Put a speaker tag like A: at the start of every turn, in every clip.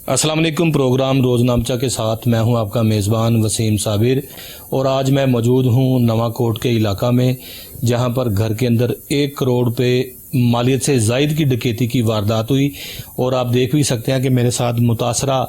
A: अस्सलाम वालेकुम। प्रोग्राम रोज़नामचा के साथ मैं हूं आपका मेज़बान वसीम साबिर और आज मैं मौजूद हूं नवाकोट के इलाका में, जहां पर घर के अंदर 1 करोड़ पे मालियत से ज़ायद की डकैती की वारदात हुई। और आप देख भी सकते हैं कि मेरे साथ मुतासरा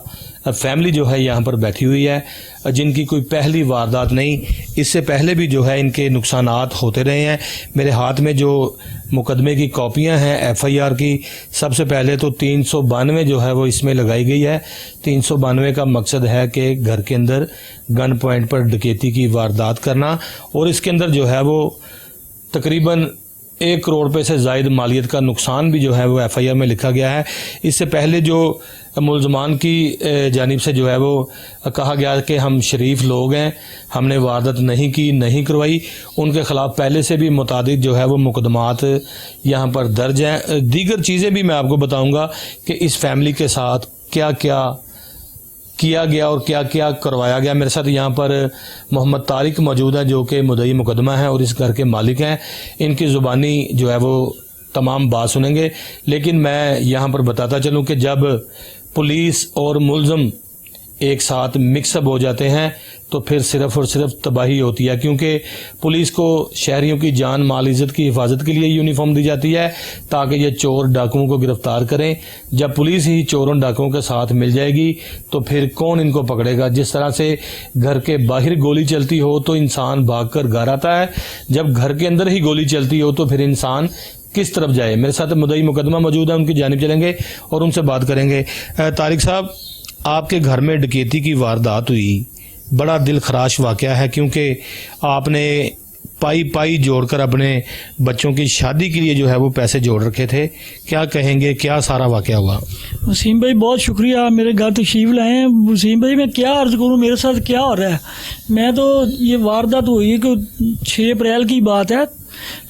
A: फैमिली जो है यहाँ पर बैठी हुई है, जिनकी कोई पहली वारदात नहीं, इससे पहले भी जो है इनके नुकसानात होते रहे हैं। मेरे हाथ में जो मुकदमे की कॉपियाँ हैं FIR की, सबसे पहले तो 392 जो है वो इसमें लगाई गई है। 392 का मकसद है कि घर के अंदर गन पॉइंट पर डकैती की वारदात करना, और इसके अंदर जो है वो तकरीबन 1 करोड़ रुपये से ज़ायद मालियत का नुकसान भी जो है वो FIR में लिखा गया है। इससे पहले जो मुल्ज़मान की जानिब से जो है वो कहा गया कि हम शरीफ लोग हैं, हमने वारदात नहीं की, नहीं करवाई, उनके ख़िलाफ़ पहले से भी मुतादिद जो है वो मुकदमात यहाँ पर दर्ज हैं। दीगर चीज़ें भी मैं आपको बताऊँगा कि इस फैमिली के साथ क्या क्या किया गया और क्या क्या करवाया गया। मेरे साथ यहाँ पर मोहम्मद तारिक मौजूद है, जो कि मुद्दई मुकदमा है और इस घर के मालिक हैं। इनकी ज़ुबानी जो है वो तमाम बात सुनेंगे, लेकिन मैं यहाँ पर बताता चलूँ कि जब पुलिस और मुल्ज़म एक साथ मिक्सअप हो जाते हैं तो फिर सिर्फ़ और सिर्फ तबाही होती है, क्योंकि पुलिस को शहरियों की जान माल इज़्ज़त की हिफाजत के लिए यूनिफॉर्म दी जाती है ताकि ये चोर डाकुओं को गिरफ्तार करें। जब पुलिस ही चोरों डाकुओं के साथ मिल जाएगी तो फिर कौन इनको पकड़ेगा। जिस तरह से घर के बाहर गोली चलती हो तो इंसान भागकर घर आता है, जब घर के अंदर ही गोली चलती हो तो फिर इंसान किस तरफ जाए। मेरे साथ मुद्दई मुकदमा मौजूद है, उनकी जानिब चलेंगे और उनसे बात करेंगे। तारिक साहब, आपके घर में डकैती की वारदात हुई, बड़ा दिल खराश वाक़या है, क्योंकि आपने पाई जोड़कर अपने बच्चों की शादी के लिए जो है वो पैसे जोड़ रखे थे। क्या कहेंगे, क्या सारा वाक़या हुआ?
B: वसीम भाई बहुत शुक्रिया, आप मेरे घर तशरीफ़ लाए हैं। वसीम भाई मैं क्या अर्ज़ करूँ, मेरे साथ क्या हो रहा है। मैं तो ये वारदात हुई है कि 6 अप्रैल की बात है,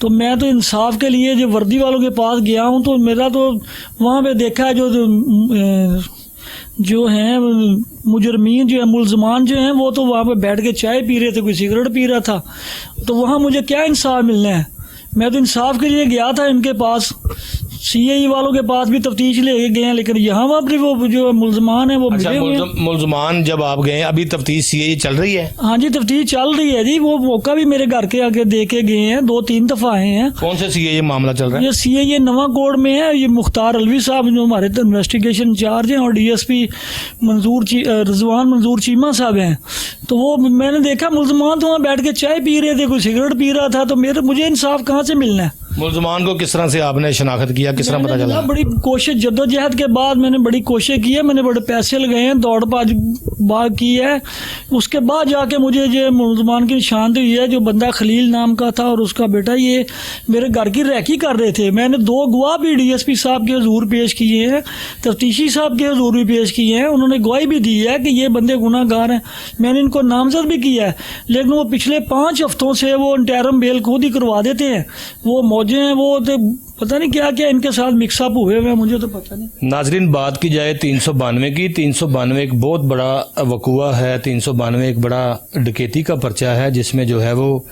B: तो मैं तो इंसाफ के लिए जो वर्दी वालों के पास गया हूँ, तो मेरा तो वहाँ पे देखा है जो हैं मुजरमीन जो है, मुल्ज़मान जो हैं, वो तो वहाँ पे बैठ के चाय पी रहे थे, कोई सिगरेट पी रहा था। तो वहाँ मुझे क्या इंसाफ मिलना है। मैं तो इंसाफ के लिए गया था इनके पास, CAE वालों के पास भी तफ्तीश ले गए हैं, लेकिन यहाँ पर वो जो मुल्ज़मान है वो मिले हुए हैं।
A: मुल्ज़मान जब आप गए, अभी तफ्तीश CAE चल रही है? हाँ
B: जी, तफ्तीश चल रही है जी। वो मौका भी मेरे घर के आगे दे के गए हैं, 2-3 दफ़ा आए हैं।
A: कौन से CAE मामला चल रहा है?
B: ये CAE नवाकोट में है, ये मुख्तार अलवी साहब जो हमारे इन्वेस्टिगेशन इंचार्ज हैं, और DSP रिजवान मंजूर चीमा साहब हैं। तो वो मैंने देखा मुल्ज़मान तो वहाँ बैठ के चाय पी रहे थे, कोई सिगरेट पी रहा था। तो मुझे इंसाफ कहाँ से मिलना है।
A: मुल्ज़मान को किस तरह से आपने शनाख्त किया, किस तरह पता चला?
B: बड़ी कोशिश, जद्दोजहद के बाद मैंने बड़ी कोशिश की है, मैंने बड़े पैसे लगाए हैं, दौड़ भाग की है। उसके बाद जाके मुझे जो मुल्ज़मान की निशानदेही हुई है, जो बंदा खलील नाम का था और उसका बेटा, ये मेरे घर की रैकी कर रहे थे। मैंने 2 गवाह भी DSP साहब के हुजूर पेश किए हैं, तफ्तीशी साहब के हुजूर भी पेश किए हैं। उन्होंने गवाही भी दी है कि ये बंदे गुनाहगार हैं। मैंने इनको नामजद भी किया है, लेकिन वो पिछले 5 हफ्तों से वो इंटरम बेल खुद ही करवा देते हैं। वो मौजे हैं, वो तो पता नहीं क्या क्या इनके साथ मिक्सअप हुए हुए, मुझे तो पता नहीं।
A: नाजरीन, बात की जाए 392 की, 392 एक बहुत बड़ा वकूआ है। 392 एक बड़ा डकैती का पर्चा है, जिसमें जो है वो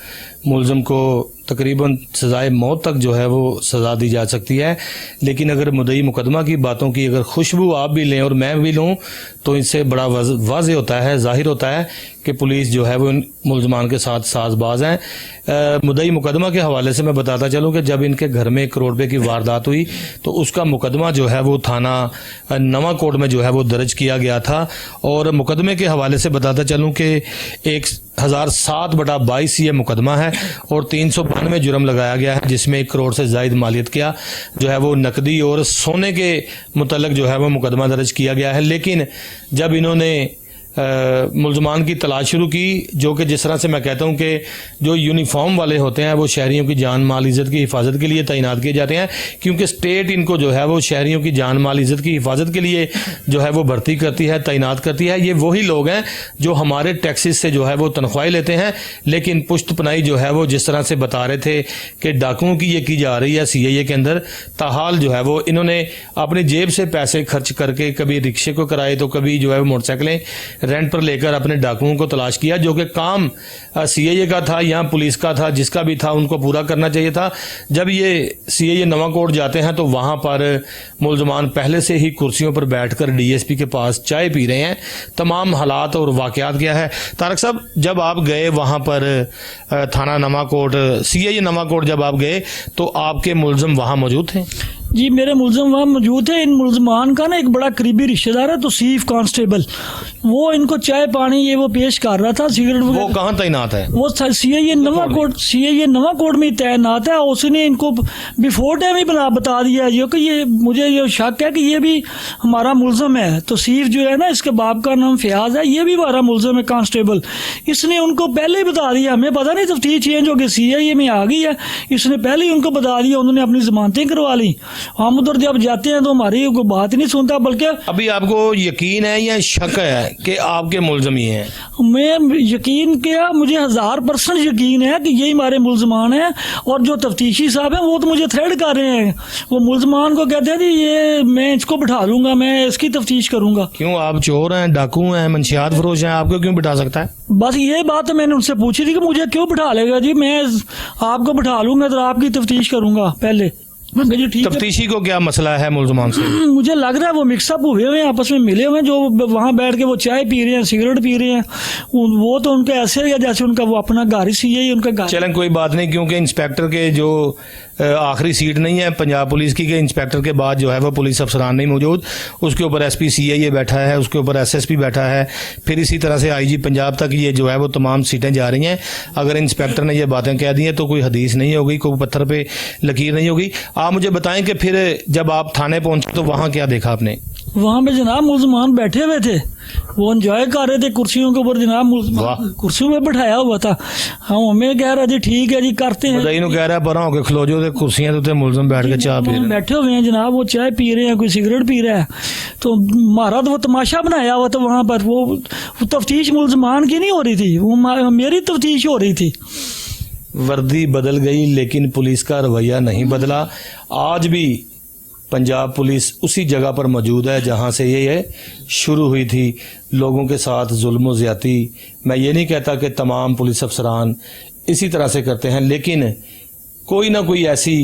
A: मुल्ज़म को तकरीबन सज़ाए मौत तक जो है वो सज़ा दी जा सकती है। लेकिन अगर मुद्दई मुकदमा की बातों की अगर खुशबू आप भी लें और मैं भी लूँ, तो इससे बड़ा वाज़ेह होता है, ज़ाहिर होता है कि पुलिस जो है वो इन मुल्ज़मान के साथ साज़बाज हैं। मुद्दई मुकदमा के हवाले से मैं बताता चलूँ कि जब इनके घर में 1 करोड़ रुपये की वारदात हुई तो उसका मुकदमा जो है वो थाना नवाकोट में जो है वो दर्ज किया गया था। और मुकदमे के हवाले से बताता चलूँ कि 1007/22 ये मुकदमा है और 392 जुर्म लगाया गया है, जिसमें 1 करोड़ से ज़ायद मालियत का जो है वो नकदी और सोने के मुतल्लक जो है वो मुकदमा दर्ज किया गया है। लेकिन जब इन्होंने मुल्ज़मान की तलाश शुरू की, जो कि जिस तरह से मैं कहता हूँ कि जो यूनिफॉर्म वाले होते हैं वो शहरियों की जान माल इज़्ज़त की हिफाजत के लिए तैनात किए जाते हैं, क्योंकि स्टेट इनको जो है वो शहरियों की जान माल इज़्ज़त की हिफाजत के लिए जो है वो भर्ती करती है, तैनात करती है। ये वही लोग हैं जो हमारे टैक्सेस से जो है वो तनख्वाहें लेते हैं, लेकिन पुश्त पनाही जो है वो जिस तरह से बता रहे थे कि डाकुओं की ये की जा रही है CAE के अंदर, ताहाल जो है वो इन्होंने अपनी जेब से पैसे खर्च करके कभी रिक्शे को कराए तो कभी जो है वो मोटरसाइकिलें रेंट पर लेकर अपने डाकुओं को तलाश किया, जो कि काम CIA का था या पुलिस का था, जिसका भी था उनको पूरा करना चाहिए था। जब ये CIA नवाकोट जाते हैं तो वहाँ पर मुलजमान पहले से ही कुर्सियों पर बैठकर DSP के पास चाय पी रहे हैं। तमाम हालात और वाक़यात क्या है तारक साहब, जब आप गए वहाँ पर थाना नवाकोट, CIA नवाकोट जब आप गए तो आपके मुलजम वहाँ मौजूद थे?
B: जी, मेरे मुलजम वहाँ मौजूद है। इन मुलजमान का ना एक बड़ा करीबी रिश्तेदार है तौसीफ कांस्टेबल, वो इनको चाय पानी ये वो पेश कर रहा था, सिगरेट
A: वो
B: वगैरह।
A: कहाँ तैनात है?
B: वो CIA नवाकोट में तैनात है। उसने इनको बिफोर टाइम ही बता दिया जो कि ये मुझे ये शक है कि ये भी हमारा मुलजम है। तौसीफ जो है ना, इसके बाप का नाम फयाज है, ये भी हमारा मुलजम है कांस्टेबल। इसने उनको पहले ही बता दिया, हमें पता नहीं, तफ्तीश चेंज हो गई CIA में आ गई है, इसने पहले ही उनको बता दिया, उन्होंने अपनी जमानतें करवा ली। हम उधर जब जाते हैं तो हमारी कोई बात ही नहीं सुनता, बल्कि
A: अभी आपको यकीन है या शक है कि आपके मुलजम ही हैं?
B: मैं यकीन किया, मुझे 1000% यकीन है कि यही हमारे मुलजमान हैं। और जो तफ्तीशी साहब हैं वो तो मुझे थ्रेड कर रहे हैं, वो मुलजमान को कहते हैं कि ये मैं इसको बिठा लूंगा, मैं इसकी तफ्तीश करूंगा।
A: क्यों, आप चोर हैं, डाकू हैं, मंशियात फरोश हैं, आपको क्यों बिठा सकता है?
B: बस ये बात तो मैंने उनसे पूछी थी कि मुझे क्यों बिठा लेगा जी, मैं आपको बिठा लूंगा तो आपकी तफ्तीश करूंगा पहले। मैं कहा जी ठीक है।
A: तफ्तीशी को क्या मसला है मुलजमान से?
B: मुझे लग रहा है वो मिक्सअप हुए हुए हैं, आपस में मिले हुए हैं, जो वहाँ बैठ के वो चाय पी रहे हैं, सिगरेट पी रहे हैं। वो तो उनके ऐसे है जैसे उनका वो अपना घर ही CIA उनका घर।
A: चलें कोई बात नहीं, क्योंकि इंस्पेक्टर के जो आखिरी सीट नहीं है पंजाब पुलिस की, के इंस्पेक्टर के बाद जो है वो पुलिस अफसरान नहीं मौजूद, उसके ऊपर SP CIA बैठा है, उसके ऊपर SSP बैठा है, फिर इसी तरह से IG पंजाब तक ये जो है वो तमाम सीटें जा रही हैं। अगर इंस्पेक्टर ने ये बातें कह दी हैं तो कोई हदीस नहीं होगी, कोई पत्थर पे लकीर नहीं होगी। आप मुझे बताएं कि फिर जब आप थाने पहुंचे तो वहाँ क्या देखा आपने?
B: वहाँ पे जनाब मुलजमान बैठे हुए थे, वो एंजॉय कर रहे थे कुर्सियों के ऊपर जनाब, मुलजमान कुर्सियों में बैठाया हुआ था। हम हमें कह रहा जी ठीक है जी करते हैं,
A: बधाई कह रहा है पर होके खलो जो कुर्सियां तो मुलजम बैठ के चाय पी रहे हैं।
B: बैठे हुए हैं जनाब, वो चाय पी रहे हैं, कोई सिगरेट पी रहा है। तो हमारा तो वो तमाशा बनाया हुआ था वहाँ पर, वो तफ्तीश मुलजमान की नहीं हो रही थी, वो मेरी तफ्तीश हो रही थी।
A: वर्दी बदल गई लेकिन पुलिस का रवैया नहीं बदला। आज भी पंजाब पुलिस उसी जगह पर मौजूद है जहां से ये शुरू हुई थी, लोगों के साथ जुल्म व ज़्यादती। मैं ये नहीं कहता कि तमाम पुलिस अफसरान इसी तरह से करते हैं, लेकिन कोई ना कोई ऐसी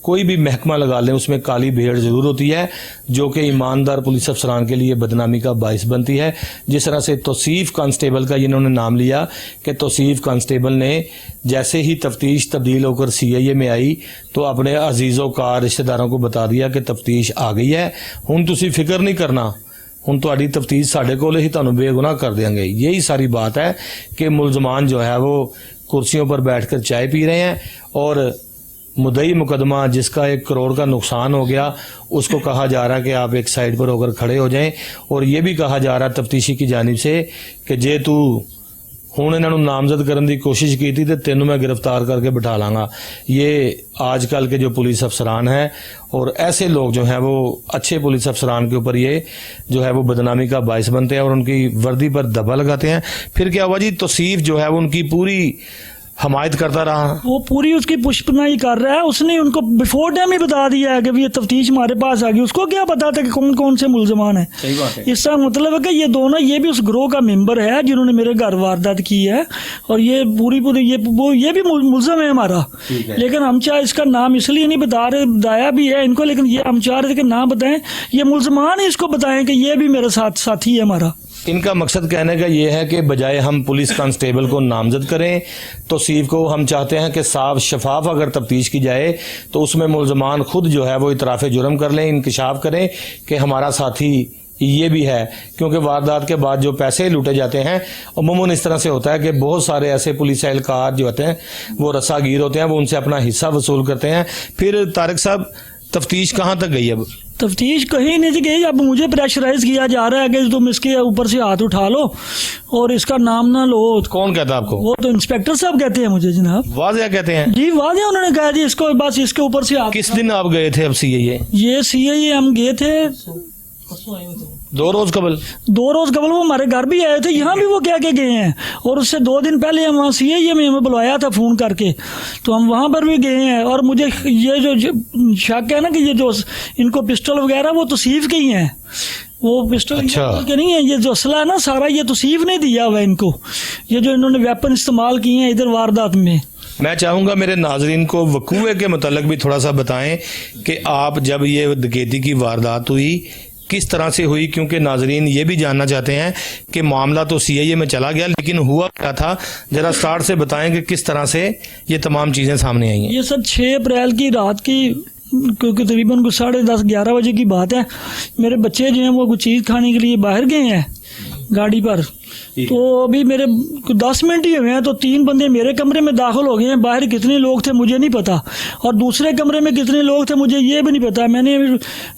A: कोई भी महकमा लगा लें उसमें काली भेड़ ज़रूर होती है जो कि ईमानदार पुलिस अफसरान के लिए बदनामी का बाइस बनती है। जिस तरह से तौसीफ कांस्टेबल का इन्होंने नाम लिया कि तौसीफ कांस्टेबल ने जैसे ही तफ्तीश तब्दील होकर CIA में आई तो अपने अजीज़ों का रिश्तेदारों को बता दिया कि तफ्तीश आ गई है, हुण तुसी फिक्र नहीं करना, हुण तुहाडी तफ्तीश साडे कोल ही तुहानूं बेगुनाह कर देंगे। यही सारी बात है कि मुलजमान जो है वो कुर्सियों पर बैठकर चाय पी रहे हैं और मुद्दई मुकदमा जिसका 1 करोड़ का नुकसान हो गया उसको कहा जा रहा है कि आप एक साइड पर होकर खड़े हो जाएं। और ये भी कहा जा रहा है तफ्तीशी की जानिब से कि जे तू हुण इन्हां नूं नामजद करने की कोशिश की थी तो तेनों मैं गिरफ्तार करके बिठा लांगा। ये आजकल के जो पुलिस अफसरान हैं और ऐसे लोग जो हैं वो अच्छे पुलिस अफसरान के ऊपर ये जो है वो बदनामी का बाइस बनते हैं और उनकी वर्दी पर दबा लगाते हैं। फिर क्या हुआ जी, तौसीफ जो है वो उनकी पूरी हमायत करता रहा, वो
B: पूरी उसकी पुष्पनाई कर रहा है। उसने उनको बिफोर टाइम ही बता दिया है कि ये तफ्तीश हमारे पास आ गई, उसको क्या पता था कि कौन कौन से मुलजमान है।
A: सही बात है।
B: इसका मतलब है कि ये दोनों, ये भी उस ग्रोह का मेंबर है जिन्होंने मेरे घर वारदात की है और ये पूरी ये भी मुलजम है हमारा। लेकिन हम चाहे इसका नाम इसलिए नहीं बताया भी है इनको, लेकिन ये हम चाह रहे थे कि नाम बताएं, ये मुलजमान ही इसको बताएं कि ये भी मेरे साथी है हमारा।
A: इनका मकसद कहने का ये है कि बजाय हम पुलिस कांस्टेबल को नामजद करें तौसीफ को हम चाहते हैं कि साफ शफाफ अगर तफ्तीश की जाए तो उसमें मुलजमान खुद जो है वो इतराफ़ जुर्म कर लें, इंकशाफ करें कि हमारा साथी ये भी है। क्योंकि वारदात के बाद जो पैसे लूटे जाते हैं अमूमन इस तरह से होता है कि बहुत सारे ऐसे पुलिस एहलकार जो होते हैं वो रस्सागीर होते हैं, वो उनसे अपना हिस्सा वसूल करते हैं। फिर तारिक साहब तफ्तीश कहाँ तक गई? अब
B: तफ्तीश कहीं नहीं गई। अब मुझे प्रेशराइज किया जा रहा है कि तुम इसके ऊपर से हाथ उठा लो और इसका नाम ना लो।
A: कौन कहता है आपको?
B: वो तो इंस्पेक्टर साहब कहते हैं मुझे जनाब।
A: वाज़ेह कहते हैं
B: जी, वाज़ेह उन्होंने कहा जी इसको बस इसके ऊपर से हाथ।
A: किस दिन आप गए थे अब CIA?
B: ये CIA हम गए थे
A: 2 रोज कबल।
B: 2 रोज कबल वो हमारे घर भी आए थे, यहाँ भी वो कह के गए हैं। और उससे 2 दिन पहले हम वहाँ CIA में हमें बुलाया था फ़ोन करके, तो हम वहाँ पर भी गए हैं। और मुझे ये जो शक है ना कि ये जो इनको पिस्टल वगैरह वो तौसीफ के ही हैं, वो पिस्टल
A: अच्छा।
B: के नहीं है, ये जो असला है ना सारा ये तौसीफ ने दिया हुआ है इनको, ये जो इन्होंने वेपन इस्तेमाल किए हैं इधर वारदात में।
A: मैं चाहूँगा मेरे नाजरीन को वकूए के मुतालिक भी थोड़ा सा बताएं कि आप जब ये डकैती की वारदात हुई किस तरह से हुई, क्योंकि नाजरीन ये भी जानना चाहते हैं कि मामला तो सीआईए में चला गया लेकिन हुआ क्या था। जरा स्टार्ट से बताएं कि किस तरह से ये तमाम चीज़ें सामने आई हैं।
B: ये सब 6 अप्रैल की रात की, क्योंकि तकरीबन कुछ 10:30-11 बजे की बात है। मेरे बच्चे जो हैं वो कुछ चीज़ खाने के लिए बाहर गए हैं गाड़ी पर, तो अभी मेरे 10 मिनट ही हुए हैं तो 3 बंदे मेरे कमरे में दाखिल हो गए हैं। बाहर कितने लोग थे मुझे नहीं पता, और दूसरे कमरे में कितने लोग थे मुझे ये भी नहीं पता। मैंने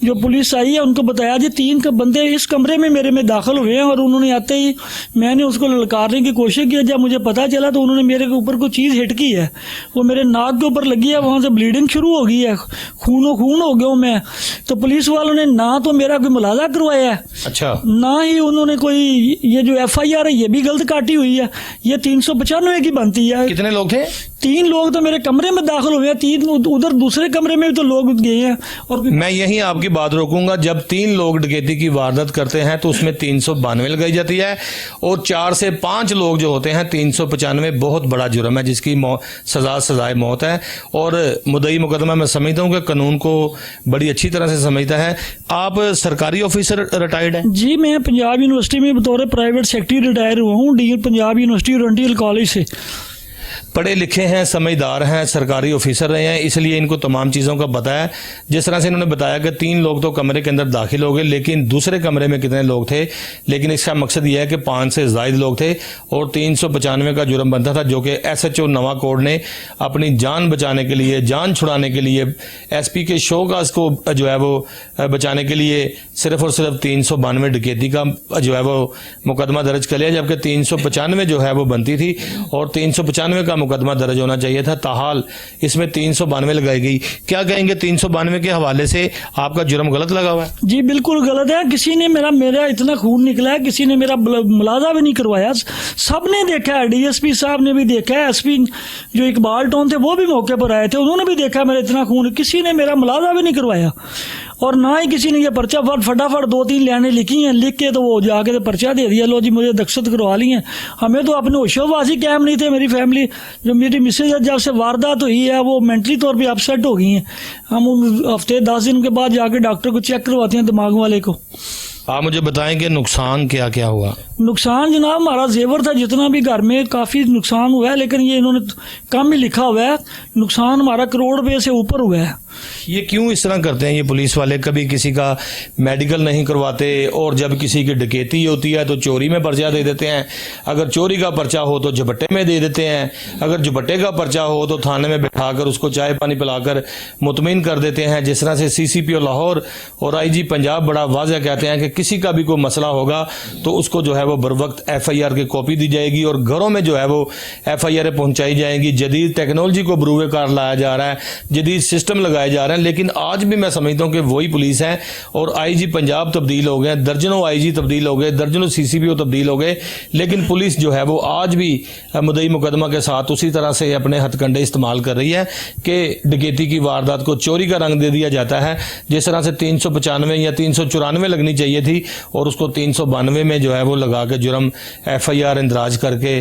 B: जो पुलिस आई है उनको बताया जी 3 बंदे इस कमरे में मेरे में दाखिल हुए हैं, और उन्होंने आते ही मैंने उसको ललकारने की कोशिश की। जब मुझे पता चला तो उन्होंने मेरे के ऊपर कोई चीज़ हिट की है, वो मेरे नाक के ऊपर लगी है, वहाँ से ब्लीडिंग शुरू हो गई है, खून हो गया हूँ मैं। तो पुलिस वालों ने ना तो मेरा कोई मुलाजा करवाया है,
A: अच्छा,
B: ना ही उन्होंने कोई ये जो FIR है ये भी गलत काटी हुई है, ये 395 की बनती है।
A: कितने लोग थे?
B: 3 लोग तो मेरे कमरे में दाखिल हुए हैं, 3 उधर दूसरे कमरे में भी तो लोग गए हैं। और
A: मैं यहीं आपकी बात रोकूंगा। जब 3 लोग डकैती की वारदात करते हैं तो उसमें 392 लगाई जाती है, और 4 से 5 लोग जो होते हैं 395 बहुत बड़ा जुर्म है जिसकी सजाए मौत है। और मुद्दई मुकदमा मैं समझता हूँ कि कानून को बड़ी अच्छी तरह से समझता है। आप सरकारी ऑफिसर रिटायर्ड हैं?
B: जी, मैं पंजाब यूनिवर्सिटी में बतौर प्राइवेट सेक्रेटरी रिटायर हुआ हूँ, D Punjab university oriental college से।
A: पढ़े लिखे हैं, समझदार हैं, सरकारी ऑफिसर रहे हैं, इसलिए इनको तमाम चीज़ों का पता है। जिस तरह से इन्होंने बताया कि 3 लोग तो कमरे के अंदर दाखिल हो गए, लेकिन दूसरे कमरे में कितने लोग थे, लेकिन इसका मकसद यह है कि 5 से ज़ायद लोग थे और 395 का जुर्म बनता था, जो कि SHO नवा कोड ने अपनी जान बचाने के लिए, जान छुड़ाने के लिए, SP के शोकाज को जो है वो बचाने के लिए सिर्फ और सिर्फ 392 डकैती का जो है वो मुकदमा दर्ज कर लिया, जबकि 395 जो है वो बनती थी और 395 का मुकदमा दर्ज होना चाहिए था। ताहाल इसमें 392 लगाई गई। क्या कहेंगे 392 के हवाले से? आपका जुर्म गलत लगा हुआ है?
B: जी बिल्कुल गलत है। किसी ने मेरा इतना खून निकला है, किसी ने मेरा मुलाजा भी नहीं करवाया। सबने देखा है, DSP साहब ने भी देखा है, SP जो इकबाल टोन थे वो भी मौके पर आए थे, उन्होंने भी देखा मेरा इतना खून। किसी ने मेरा मुलाजा भी नहीं करवाया, और ना ही किसी ने ये पर्चा फटाफट 2-3 लाइनें लिखी हैं, लिख के तो वो जाके तो पर्चा दे दिया, लो जी मुझे दक्षत करवा ली है। हमें तो अपने होशोवासी कायम नहीं थे। मेरी फैमिली, जो मेरी मिसेज जब से वारदात हुई है वो मेंटली तौर पे अपसेट हो गई हैं। हम हफ्ते 10 दिन के बाद जाके डॉक्टर को चेक करवाते हैं, दिमाग वाले को।
A: आप मुझे बताएं कि नुकसान क्या क्या हुआ?
B: नुकसान जनाब हमारा जेवर था जितना भी घर में, काफ़ी नुकसान हुआ है, लेकिन ये इन्होंने कम ही लिखा हुआ है। नुकसान हमारा करोड़ रुपये से ऊपर हुआ है।
A: ये क्यों इस तरह करते हैं ये पुलिस वाले? कभी किसी का मेडिकल नहीं करवाते, और जब किसी की डकैती होती है तो चोरी में पर्चा दे देते हैं। अगर चोरी का पर्चा हो तो झपट्टे में दे देते हैं, अगर झपट्टे का पर्चा हो तो थाने में बैठाकर उसको चाय पानी पिलाकर मुतमिन कर देते हैं। जिस तरह से CCPO लाहौर और IG पंजाब बड़ा वाज़ह कहते हैं कि किसी का भी कोई मसला होगा तो उसको जो है वो बर वक्त FIR की कॉपी दी जाएगी और घरों में जो है वो FIR पहुंचाई जाएंगी। जदीद टेक्नोलॉजी को बरूए कार लाया जा रहा है, जदीद सिस्टम लगाए जा रहे हैं, लेकिन आज भी मैं समझता हूं कि वही पुलिस है। और IG पंजाब तब्दील हो गए, दर्जनों IG तब्दील हो गए, दर्जनों CCPO तब्दील हो गए, लेकिन पुलिस जो है वो आज भी मुद्दई मुकदमा के साथ उसी तरह से अपने हथकंडे इस्तेमाल कर रही है कि डकैती की वारदात को चोरी का रंग दे दिया जाता है। जिस तरह से 395 या 394 लगनी चाहिए थी और उसको 392 में जो है वो लगा के जुर्म FIR इंदराज करके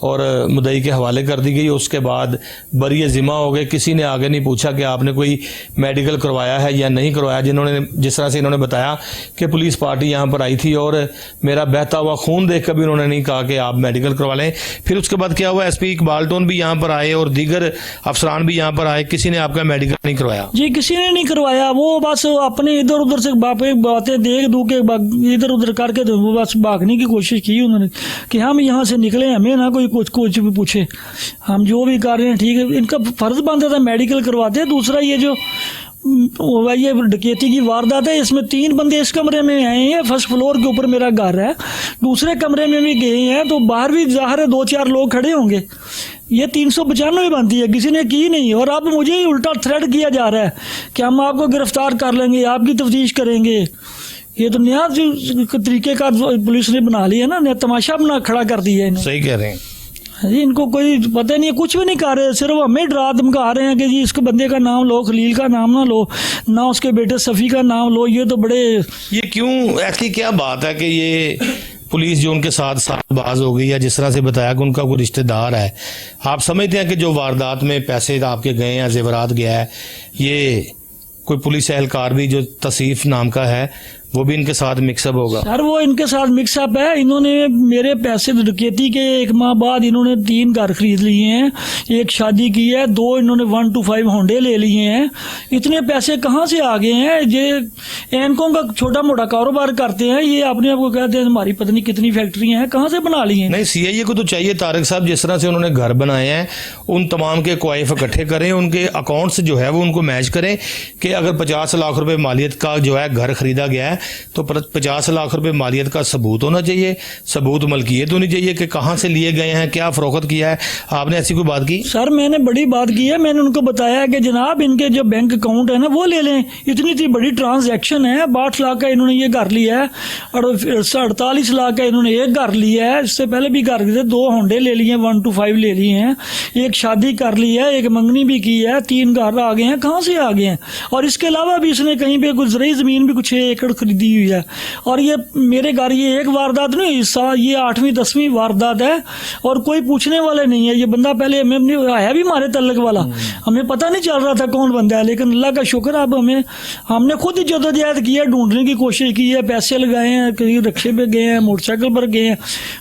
A: और मुद्दई के हवाले कर दी गई। उसके बाद बरी ज़िम्मा हो गए। किसी ने आगे नहीं पूछा कि आपने कोई मेडिकल करवाया है या नहीं करवाया। जिस तरह से इन्होंने बताया कि पुलिस पार्टी यहाँ पर आई थी और मेरा बहता हुआ खून देख कर भी उन्होंने नहीं कहा कि आप मेडिकल करवा लें। फिर उसके बाद क्या हुआ? SP इकबाल टोन भी यहाँ पर आए और दीगर अफसरान भी यहाँ पर आए, किसी ने आपका मेडिकल नहीं करवाया?
B: जी किसी ने नहीं करवाया। वो बस अपने इधर उधर से बातें देख दू के इधर उधर करके तो वो बस भागने की कोशिश की उन्होंने कि हम यहाँ से निकले, हमें ना कोई कुछ भी पूछे, हम जो भी कर रहे हैं ठीक है। इनका फर्ज बनता था मेडिकल करवाते। दूसरा ये जो ये डकैती की वारदात है, इसमें 3 बंदे इस कमरे में आए हैं, फर्स्ट फ्लोर के ऊपर मेरा घर है, दूसरे कमरे में भी गए हैं, तो बाहर भी ज़ाहिर है 2-4 लोग खड़े होंगे। ये 395 बनती है, किसी ने की नहीं। और अब मुझे ही उल्टा थ्रेट किया जा रहा है कि हम आपको गिरफ्तार कर लेंगे, आपकी तफ्तीश करेंगे। ये तो नया तरीके का पुलिस ने बना लिया ना, नया तमाशा बना खड़ा कर दिया है।
A: सही कह रहे हैं।
B: جی ان کو کوئی پتہ نہیں ہے، کچھ بھی نہیں کر رہے، صرف ہمیں ڈرا دھمکا رہے ہیں کہ جی اس کے بندے کا نام لو، خلیل کا نام نہ لو، نہ اس کے بیٹے صفی کا نام لو. یہ تو بڑے
A: یہ کیوں، ایسی کیا بات ہے کہ یہ پولیس جو ان کے ساتھ ساتھ باز ہو گئی، یا جس طرح سے بتایا کہ ان کا کوئی رشتہ دار ہے، آپ سمجھتے ہیں کہ جو واردات میں پیسے آپ کے گئے ہیں، زیورات گیا ہے، یہ کوئی پولیس اہلکار بھی جو تصیف نام کا ہے وہ بھی ان کے ساتھ مکس اپ ہوگا؟
B: سر وہ ان کے ساتھ مکس اپ ہے. انہوں نے میرے پیسے ڈکیتی کے 1 ماہ بعد انہوں نے 3 گھر خرید لیے ہیں، 1 شادی کی ہے، 2 انہوں نے 1 to 5 ہونڈے لے لیے ہیں. اتنے پیسے کہاں سے آ گئے ہیں؟ یہ اینکوں کا چھوٹا موٹا کاروبار کرتے ہیں، یہ اپنے آپ کو کہتے ہیں ہماری پتہ نہیں کتنی فیکٹریاں ہیں، کہاں سے بنا لی ہیں؟
A: نہیں، سی آئی اے کو تو چاہیے طارق صاحب، جس طرح سے انہوں نے گھر بنائے ہیں ان تمام کے کوائف اکٹھے کریں، ان کے اکاؤنٹس جو ہے وہ ان کو میچ کریں کہ اگر 50 لاکھ روپے مالیت کا جو ہے گھر خریدا گیا ہے تو 50 لاکھ روپے مالیت کا ثبوت ہونا چاہیے، ثبوت ملکیت ہونی چاہیے کہ کہاں سے لیے گئے ہیں، کیا فروخت کیا ہے. آپ نے ایسی کوئی بات کی؟
B: سر میں نے بڑی بات کی ہے. میں نے ان کو بتایا کہ جناب ان کے جو بینک اکاؤنٹ ہے نا وہ لے لیں، اتنی بڑی ٹرانزیکشن ہے. 62 لاکھ کا انہوں نے یہ گھر لیا ہے اور 48 لاکھ کا انہوں نے ایک گھر لیا ہے. اس سے پہلے بھی گھر لیے، 2 ہونڈے لے لیے ہیں، 1 to 5 لے لیے ہیں، 1 شادی کر لی ہے، 1 منگنی بھی کی ہے، 3 گھر آ گئے ہیں. کہاں سے آ گئے ہیں؟ اور اس کے علاوہ بھی اس نے کہیں پہ کچھ زرعی زمین بھی کچھ 6 ایکڑ خریدی ہوئی ہے. اور یہ میرے گھر یہ ایک واردات نہیں، یہ 8ویں 10ویں واردات ہے اور کوئی پوچھنے والے نہیں ہے. یہ بندہ پہلے ہمیں ہے بھی ہمارے تعلق والا، ہمیں پتہ نہیں چل رہا تھا کون بندہ ہے، لیکن اللہ کا شکر اب ہم نے خود جدوجہد کی ہے، ڈھونڈنے کی کوشش کی ہے، پیسے لگائے ہیں، کہیں رکشے پہ گئے ہیں، موٹر سائیکل پر گئے ہیں،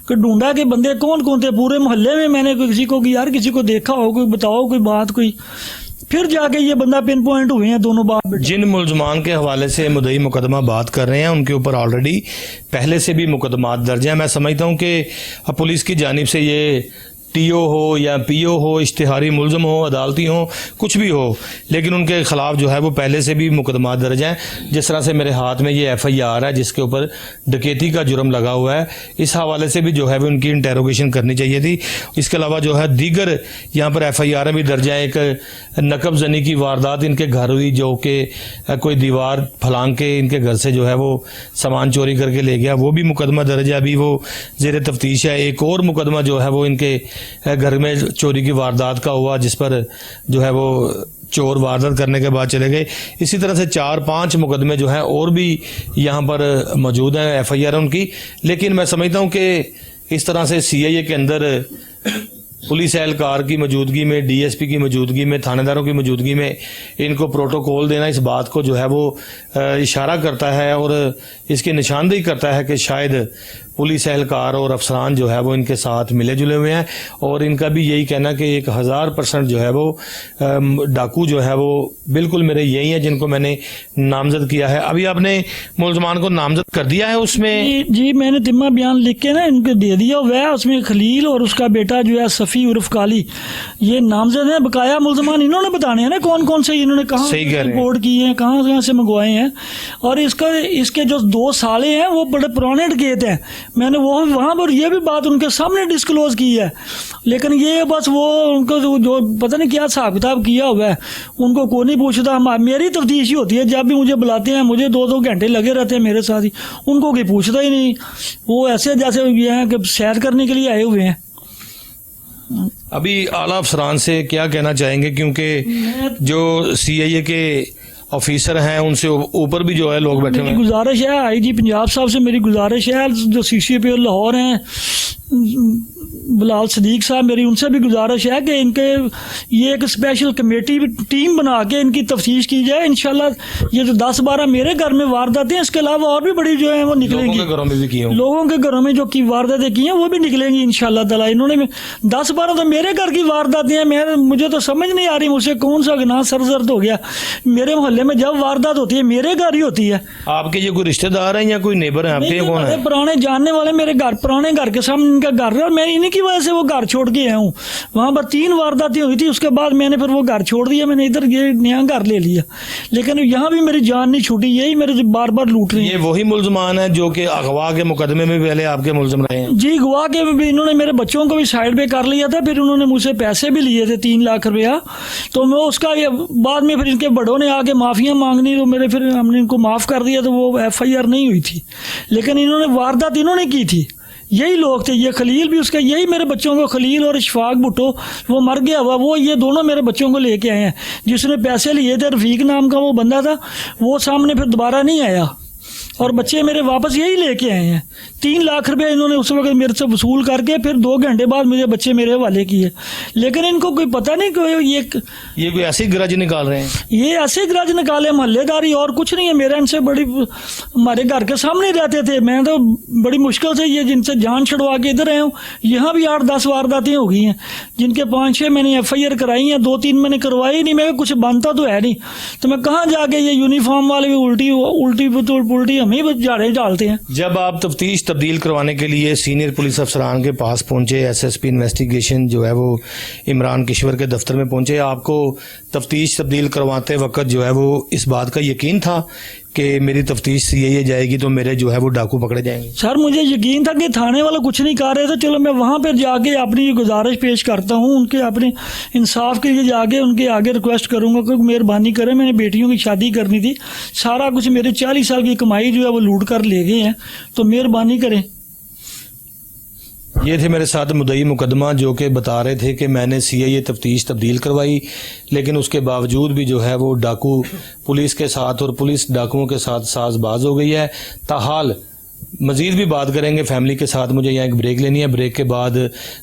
B: کہ ڈھونڈا کہ بندے کون کون تھے پورے محلے میں نے کسی کو کہ یار کسی کو دیکھا ہو، کوئی بتاؤ کوئی بات کوئی، پھر جا کے یہ بندہ پن پوائنٹ ہوئے ہیں دونوں باپ بیٹے.
A: جن ملزمان کے حوالے سے مدعی مقدمہ بات کر رہے ہیں ان کے اوپر آلریڈی پہلے سے بھی مقدمات درج ہیں. میں سمجھتا ہوں کہ پولیس کی جانب سے یہ ٹی او ہو یا پی او ہو، اشتہاری ملزم ہو، عدالتی ہو، کچھ بھی ہو، لیکن ان کے خلاف جو ہے وہ پہلے سے بھی مقدمات درج ہیں. جس طرح سے میرے ہاتھ میں یہ ایف آئی آر ہے جس کے اوپر ڈکیتی کا جرم لگا ہوا ہے، اس حوالے سے بھی جو ہے وہ ان کی انٹیروگیشن کرنی چاہیے تھی. اس کے علاوہ جو ہے دیگر یہاں پر ایف آئی آر بھی درج ہیں. ایک نقب زنی کی واردات ان کے گھر ہوئی، جو کہ کوئی دیوار پھلانگ کے ان کے گھر سے جو ہے وہ سامان چوری کر کے لے گیا، وہ بھی مقدمہ درج ہے، ابھی وہ زیر تفتیش ہے. ایک اور مقدمہ جو ہے وہ ان کے گھر میں چوری کی واردات کا ہوا، جس پر جو ہے وہ چور واردات کرنے کے بعد چلے گئے. اسی طرح سے 4-5 مقدمے جو ہیں اور بھی یہاں پر موجود ہیں، ایف آئی آر ان کی. لیکن میں سمجھتا ہوں کہ اس طرح سے سی آئی اے کے اندر پولیس اہلکار کی موجودگی میں، ڈی ایس پی کی موجودگی میں، تھانے داروں کی موجودگی میں ان کو پروٹوکول دینا اس بات کو جو ہے وہ اشارہ کرتا ہے اور اس کی نشاندہی کرتا ہے کہ شاید پولیس اہلکار اور افسران جو ہے وہ ان کے ساتھ ملے جلے ہوئے ہیں. اور ان کا بھی یہی کہنا کہ 1000% جو ہے وہ ڈاکو جو ہے وہ بالکل میرے یہی ہیں جن کو میں نے نامزد کیا ہے. ابھی آپ نے ملزمان کو نامزد کر دیا ہے اس میں؟
B: جی میں نے تمہ بیان لکھ کے نا ان کو دے دیا ہوا ہے. اس میں خلیل اور اس کا بیٹا جو ہے صفی عرف کالی یہ نامزد ہیں. بقایا ملزمان انہوں نے بتانے ہیں نا کون کون سے انہوں نے کہاں رپورٹ کی ہیں، کہاں کہاں سے منگوائے ہیں. اور اس کے جو 2 سالے ہیں وہ بڑے پرانے ڈکیت ہیں. میں نے وہ وہاں پر یہ بھی بات ان کے سامنے ڈسکلوز کی ہے، لیکن یہ بس وہ ان کو جو پتہ نہیں کیا حساب کتاب کیا ہوا ہے ان کو کوئی نہیں پوچھتا. میری تفتیش ہی ہوتی ہے، جب بھی مجھے بلاتے ہیں مجھے 2 گھنٹے لگے رہتے ہیں میرے ساتھ ہی، ان کو کوئی پوچھتا ہی نہیں. وہ ایسے جیسے یہ ہیں کہ سیر کرنے کے لیے آئے ہوئے ہیں.
A: ابھی اعلیٰ افسران سے کیا کہنا چاہیں گے، کیونکہ جو سی آئی اے کے آفیسر ہیں ان سے اوپر بھی جو ہے لوگ بیٹھے ہوئے ہیں؟
B: گزارش ہے آئی جی پنجاب صاحب سے، میری گزارش ہے، جو سی سی پی او لاہور ہیں بلال صدیق صاحب، میری ان سے بھی گزارش ہے کہ ان کے یہ ایک اسپیشل کمیٹی ٹیم بنا کے ان کی تفتیش کی جائے. انشاءاللہ یہ جو 10-12 میرے گھر میں وارداتیں اس کے علاوہ اور بھی بڑی جو ہیں وہ نکلیں گی.
A: لوگوں کے گھروں میں بھی کی ہوں،
B: لوگوں کے گھروں میں جو کی وارداتیں کی ہیں وہ بھی نکلیں گی انشاءاللہ تعالیٰ. انہوں نے 10-12 تو میرے گھر کی وارداتیں ہیں. مجھے تو سمجھ نہیں آ رہی مجھ سے کون سا گناہ سرزد ہو گیا. میرے محلے میں جب واردات ہوتی ہے میرے گھر ہی ہوتی ہے.
A: آپ کے یہ کوئی رشتہ دار ہیں یا کوئی نیبر ہیں آپ کے؟ کون ہے؟
B: پرانے جاننے والے میرے گھر، پرانے گھر کے سامنے ان کا گھر ہے اور میں انہیں کی وجہ سے وہ گھر چھوڑ کے آیا ہوں. وہاں پر 3 وارداتیں ہوئی تھی، اس کے بعد میں نے پھر وہ گھر چھوڑ دیا، میں نے ادھر یہ نیا گھر لے لیا. لیکن یہاں بھی میری جان نہیں چھوٹی، یہی میرے بار بار لوٹ رہی ہیں.
A: یہ وہی ملزمان ہیں جو کہ اغوا کے مقدمے میں پہلے آپ کے ملزم رہے ہیں؟
B: جی گوا کے بھی انہوں نے میرے بچوں کو بھی سائڈ پہ کر لیا تھا، پھر انہوں نے مجھ سے پیسے بھی لیے تھے 3 لاکھ روپیہ. تو میں اس کا بعد میں پھر ان کے بڑوں نے آ کے معافیاں مانگنی تو میرے پھر ہم نے ان کو معاف کر دیا، تو وہ ایف آئی آر نہیں ہوئی تھی. لیکن انہوں نے واردات انہوں نے کی تھی. यही लोग थे। ये खलील भी उसका, यही मेरे बच्चों को, खलील और इशफाक भुट्टो, वो मर गया हुआ, वो ये दोनों मेरे बच्चों को लेके आए हैं। जिसने पैसे लिए थे, रफीक नाम का वो बंदा था, वो सामने फिर दोबारा नहीं आया और बच्चे मेरे वापस यही लेके आए हैं। 3 लाख रुपए इन्होंने उस वक्त मेरे से वसूल करके फिर 2 घंटे बाद मुझे बच्चे मेरे हवाले किए। लेकिन इनको कोई पता नहीं कि
A: ये कोई ऐसी गरज निकाल रहे हैं?
B: ये ऐसे गरज निकाले, मोहल्लेदारी और कुछ नहीं है। मेरे इनसे बड़ी, हमारे घर के सामने रहते थे, मैं तो बड़ी मुश्किल से ये जिनसे जान छुड़वा के इधर आया हूँ। यहाँ भी 8-10 वारदातें हो गई हैं, जिनके 5-6 मैंने FIR कराई हैं, 2-3 मैंने करवाई ही नहीं। मैं कुछ बनता तो है नहीं, तो मैं कहाँ जाके, ये यूनिफॉर्म वाले भी उल्टी हम ही झाड़े डालते हैं।
A: जब आप तफ्तीश तब्दील करवाने के लिए सीनियर पुलिस अफसरान के पास पहुंचे, SSP इन्वेस्टिगेशन जो है वो इमरान किश्वर के दफ्तर में पहुंचे, आपको तफ्तीश तब्दील करवाते वक्त जो है वो इस बात का यकीन था कि मेरी तफ्तीश ये जाएगी तो मेरे जो है वो डाकू पकड़े जाएंगे? सर
B: मुझे यकीन था कि थाने वाला कुछ नहीं कर रहे थे। चलो मैं वहाँ पर जाके अपनी गुजारिश पेश करता हूँ, उनके अपने इंसाफ के लिए जाके उनके आगे रिक्वेस्ट करूँगा कि मेहरबानी करें, मैंने बेटियों की शादी करनी थी, सारा कुछ मेरे 40 साल की कमाई जो है वो लूट कर ले गए हैं, तो मेहरबानी करें।
A: ये थे मेरे साथ मुद्दई मुकदमा, जो कि बता रहे थे कि मैंने CIA तफ्तीश तब्दील करवाई, लेकिन उसके बावजूद भी जो है वो डाकू पुलिस के साथ और पुलिस डाकुओं के साथ साजबाज हो गई है। ताहाल मज़ीद भी बात करेंगे फैमिली के साथ। मुझे यहाँ एक ब्रेक लेनी है, ब्रेक के बाद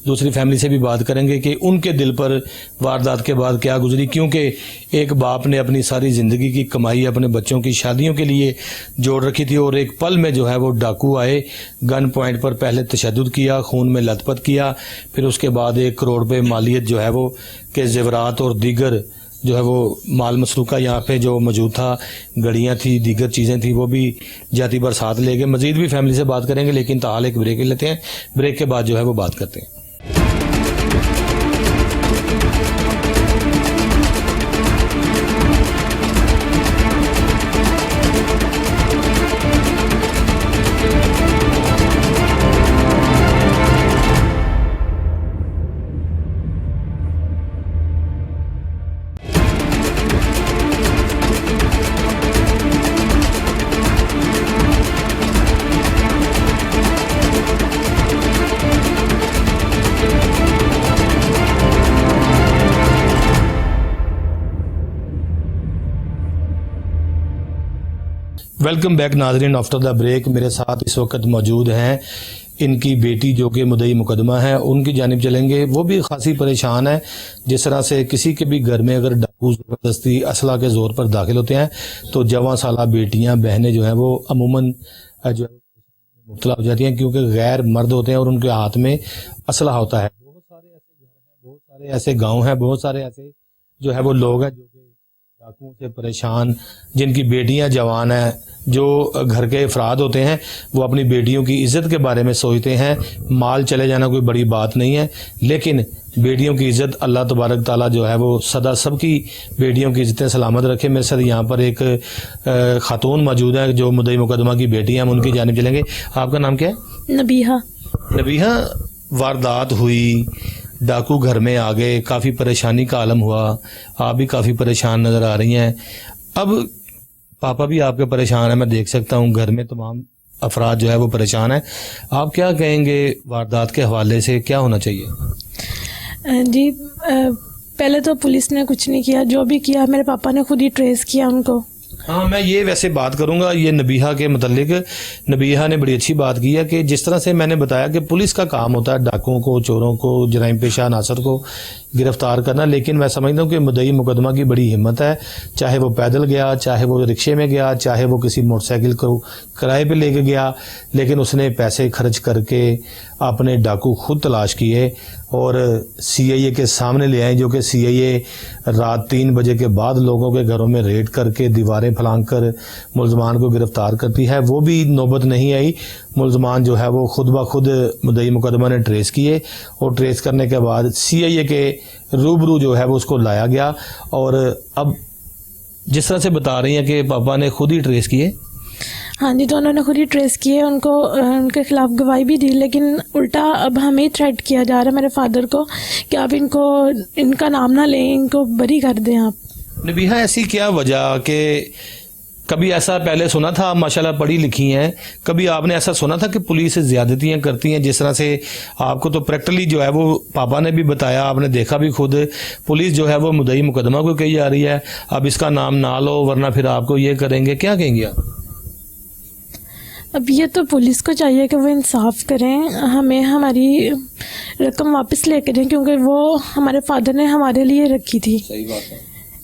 A: दूसरी फैमिली से भी बात करेंगे कि उनके दिल पर वारदात के बाद क्या गुजरी, क्योंकि एक बाप ने अपनी सारी ज़िंदगी की कमाई अपने बच्चों की शादियों के लिए जोड़ रखी थी और एक पल में जो है वो डाकू आए, गन पॉइंट पर पहले तशद्दुद किया, खून में लथपथ किया, फिर उसके बाद 1 करोड़ रुपये मालियत जो है वो के ज़ेवरात और दीगर जो है वो माल मसरूका यहाँ पे जो मौजूद था, गड़ियाँ थी, दीगर चीज़ें थी, वो भी जाती बरसात ले गए। मज़ीद भी फैमिली से बात करेंगे, लेकिन ताहाल एक ब्रेक लेते हैं, ब्रेक के बाद जो है वो बात करते हैं। वेलकम बैक नाजरीन, आफ्टर द ब्रेक मेरे साथ इस वक्त मौजूद हैं इनकी बेटी जो कि मुद्दई मुकदमा है, उनकी जानिब चलेंगे। वो भी खासी परेशान है। जिस तरह से किसी के भी घर में अगर डाकू ज़बरदस्ती असला के ज़ोर पर दाखिल होते हैं तो जवां साला बेटियां बहनें जो हैं वो अमूमन जो है मुब्तला हो जाती हैं, क्योंकि गैर मर्द होते हैं और उनके हाथ में असला होता है। बहुत सारे ऐसे घर हैं, बहुत सारे ऐसे गाँव हैं, बहुत सारे ऐसे जो है वो लोग हैं जो कि डाकुओं से परेशान, जिनकी बेटियां जवान हैं, जो घर के अफराद होते हैं वो अपनी बेटियों की इज़्ज़त के बारे में सोचते हैं। माल चले जाना कोई बड़ी बात नहीं है, लेकिन बेटियों की इज़्ज़त अल्लाह तबारक ताला जो है वो सदा सबकी बेटियों की इज़्ज़तें सलामत रखे। मेरे साथ यहाँ पर एक खातून मौजूद है जो मुद्दई मुकदमा की बेटी हैं, हम उनकी जानिब चलेंगे। आपका नाम क्या है?
C: नबीहा।
A: नबीहा, वारदात हुई, डाकू घर में आ गए, काफ़ी परेशानी का आलम हुआ, आप भी काफ़ी परेशान नज़र आ रही हैं। अब पापा भी आपके परेशान है, मैं देख सकता हूँ, घर में तमाम अफराद जो है वो परेशान है। आप क्या कहेंगे वारदात के हवाले से, क्या होना चाहिए?
C: जी, पहले तो पुलिस ने कुछ नहीं किया, जो भी किया मेरे पापा ने खुद ही ट्रेस किया उनको।
A: हाँ, मैं ये वैसे बात करूंगा ये नबीहा के मतलब। नबीहा ने बड़ी अच्छी बात की है कि जिस तरह से मैंने बताया कि पुलिस का काम होता है डाकुओं को, चोरों को, जराइम पेशा अनासर को गिरफ्तार करना, लेकिन मैं समझता हूँ कि मुद्दई मुकदमा की बड़ी हिम्मत है। चाहे वो पैदल गया, चाहे वो रिक्शे में गया, चाहे वो किसी मोटरसाइकिल को किराए पे लेके गया, लेकिन उसने पैसे खर्च करके अपने डाकू खुद तलाश किए और CIA के सामने ले आए, जो कि CIA रात 3 बजे के बाद लोगों के घरों में रेड करके दीवारें फलांग कर मुलजमान को गिरफ्तार करती है। वो भी नौबत नहीं आई, मुलजमान जो है वो खुद ब खुद मुद्दई मुकदमा ने ट्रेस किए और ट्रेस करने के बाद CIA के रूबरू जो है वो उसको लाया गया। और अब जिस तरह से बता रही हैं कि पापा ने खुद ही ट्रेस किए।
C: हाँ जी, तो उन्होंने खुद ही ट्रेस किए, उनको उनके खिलाफ गवाही भी दी, लेकिन उल्टा अब हमें ही थ्रेट किया जा रहा है मेरे फादर को कि आप इनका नाम ना लें, इनको बरी कर दें आप।
A: नबीहा, ऐसी क्या वजह कि कभी ऐसा पहले सुना था, आप माशाल्लाह पढ़ी लिखी हैं, कभी आपने ऐसा सुना था कि पुलिस ज्यादतियां करती हैं? जिस तरह से आपको तो प्रैक्टिकली जो है वो पापा ने भी बताया, आपने देखा भी खुद, पुलिस जो है वो मुद्दई मुकदमा को कही जा रही है, अब इसका नाम ना लो वरना फिर आपको ये करेंगे, क्या कहेंगे आप?
C: अब ये तो पुलिस को चाहिए कि वो इंसाफ करें, हमें हमारी रकम वापस लेके दें, क्योंकि वो हमारे फादर ने हमारे लिए रखी थी,
A: सही बात है,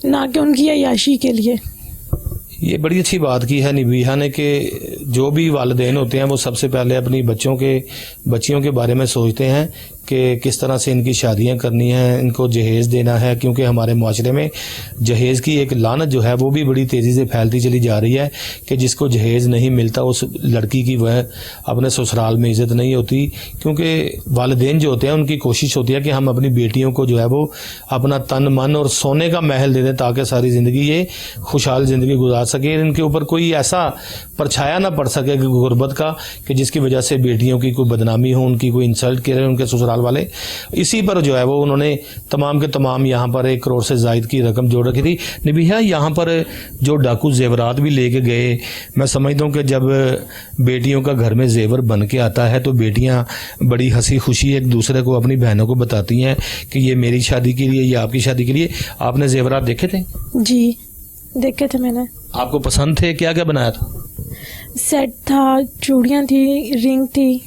C: ना कि उनकी अय्याशी के लिए।
A: ये बड़ी अच्छी बात की है निबीहा ने कि जो भी वालिदैन होते हैं वो सबसे पहले अपनी बच्चियों के बारे में सोचते हैं कि किस तरह से इनकी शादियां करनी हैं, इनको जहेज़ देना है, क्योंकि हमारे माशरे में जहेज़ की एक लानत जो है वो भी बड़ी तेज़ी से फैलती चली जा रही है कि जिसको जहेज़ नहीं मिलता उस लड़की की वह अपने ससुराल में इज़्ज़त नहीं होती, क्योंकि वालिदैन जो होते हैं उनकी कोशिश होती है कि हम अपनी बेटियों को जो है वो अपना तन मन और सोने का महल दे दें ताकि सारी ज़िंदगी ये खुशहाल ज़िंदगी गुजार सके, इनके ऊपर कोई ऐसा परछाया ना पड़ सके कि गुर्बत का, कि जिसकी वजह से बेटियों की कोई बदनामी हो, उनकी कोई इंसल्ट करे उनके ससुराल वाले। इसी पर जो है वो उन्होंने तमाम के तमाम यहाँ पर 1 करोड़ से ज़ायद की रकम जोड़ रखी थी। निबीहा, यहाँ पर जो डाकू जेवरात भी लेके गए, मैं समझता हूँ कि जब बेटियों का घर में जेवर बन के आता है तो बेटियाँ बड़ी हंसी खुशी एक दूसरे को, अपनी बहनों को बताती हैं कि ये मेरी शादी के लिए, ये आपकी शादी के लिए। आपने जेवरात देखे थे?
C: जी देखे थे मैंने।
A: आपको पसंद थे? क्या क्या बनाया था?
C: सेट था, चूड़ियाँ थी, रिंग थी।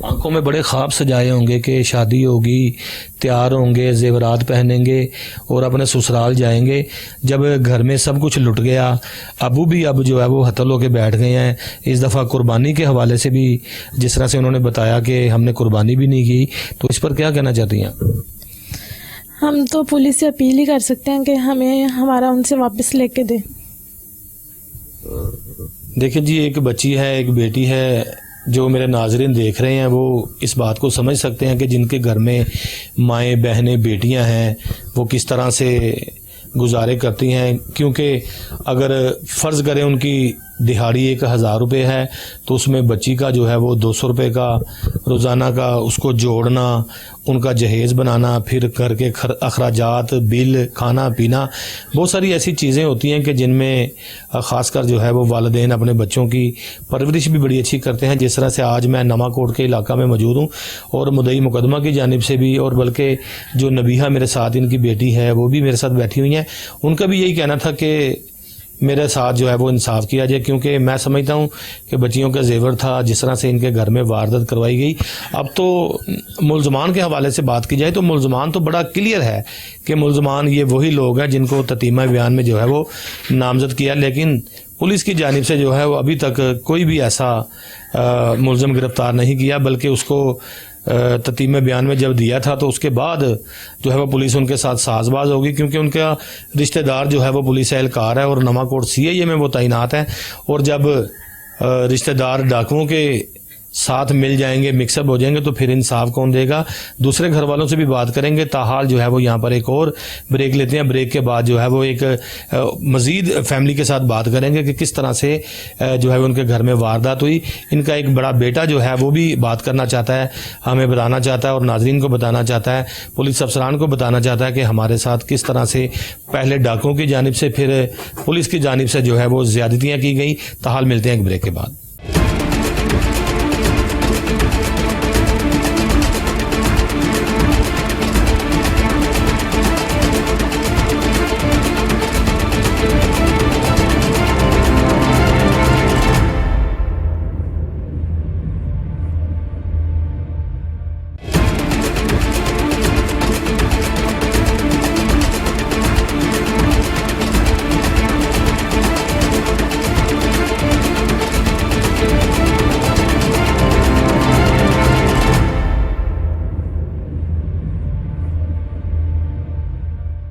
A: आंखों में बड़े ख्वाब सजाए होंगे कि शादी होगी, तैयार होंगे, जेवरात पहनेंगे और अपने ससुराल जाएंगे। जब घर में सब कुछ लुट गया, अबू भी अब जो है वो हतल होके बैठ गए हैं। इस दफ़ा कुर्बानी के हवाले से भी जिस तरह से उन्होंने बताया कि हमने कुर्बानी भी नहीं की, तो इस पर क्या कहना चाहती हैं?
C: हम तो पुलिस से अपील ही कर सकते हैं कि हमें हमारा उनसे वापस लेके दे।
A: देखिए जी, एक बच्ची है, एक बेटी है, जो मेरे नाजरीन देख रहे हैं वो इस बात को समझ सकते हैं कि जिनके घर में माएँ, बहनें, बेटियां हैं वो किस तरह से गुजारे करती हैं। क्योंकि अगर फ़र्ज़ करें उनकी दिहाड़ी 1000 रुपये है तो उसमें बच्ची का जो है वो 200 रुपये का रोज़ाना का उसको जोड़ना, उनका जहेज़ बनाना, फिर घर के अखराजात, बिल, खाना पीना, बहुत सारी ऐसी चीज़ें होती हैं कि जिनमें ख़ासकर जो है वो वालिदैन अपने बच्चों की परवरिश भी बड़ी अच्छी करते हैं। जिस तरह से आज मैं नवाकोट के इलाका में मौजूद हूँ और मुद्दई मुकदमा की जानिब से भी, और बल्कि जो नबीहा मेरे साथ इनकी बेटी है वो भी मेरे साथ बैठी हुई हैं, उनका भी यही कहना था कि मेरे साथ जो है वो इंसाफ किया जाए, क्योंकि मैं समझता हूँ कि बच्चियों का जेवर था, जिस तरह से इनके घर में वारदात करवाई गई। अब तो मुलजमान के हवाले से बात की जाए तो मुलजमान तो बड़ा क्लियर है कि मुलजमान ये वही लोग हैं जिनको ततीमा बयान में जो है वो नामजद किया, लेकिन पुलिस की जानिब से जो है वो अभी तक कोई भी ऐसा मुलजम गिरफ्तार नहीं किया, बल्कि उसको ततीम बयान में जब दिया था तो उसके बाद जो है वो पुलिस उनके साथ साजबाज होगी, क्योंकि उनका रिश्तेदार जो है वो पुलिस एहलकार है और नवाकोट CIA में वो तैनात है। और जब रिश्तेदार डाकुओं के साथ मिल जाएंगे, मिक्सअप हो जाएंगे, तो फिर इंसाफ कौन देगा? दूसरे घर वालों से भी बात करेंगे। ताहाल जो है वो यहाँ पर एक और ब्रेक लेते हैं, ब्रेक के बाद जो है वो एक मज़ीद फैमिली के साथ बात करेंगे कि किस तरह से जो है उनके घर में वारदात हुई। इनका एक बड़ा बेटा जो है वो भी बात करना चाहता है, हमें बताना चाहता है और नाजरीन को बताना चाहता है, पुलिस अफसरान को बताना चाहता है कि हमारे साथ किस तरह से पहले डाकुओं की जानिब से फिर पुलिस की जानिब से जो है वो ज़्यादतियाँ की गई। ताहाल मिलते हैं एक ब्रेक के बाद।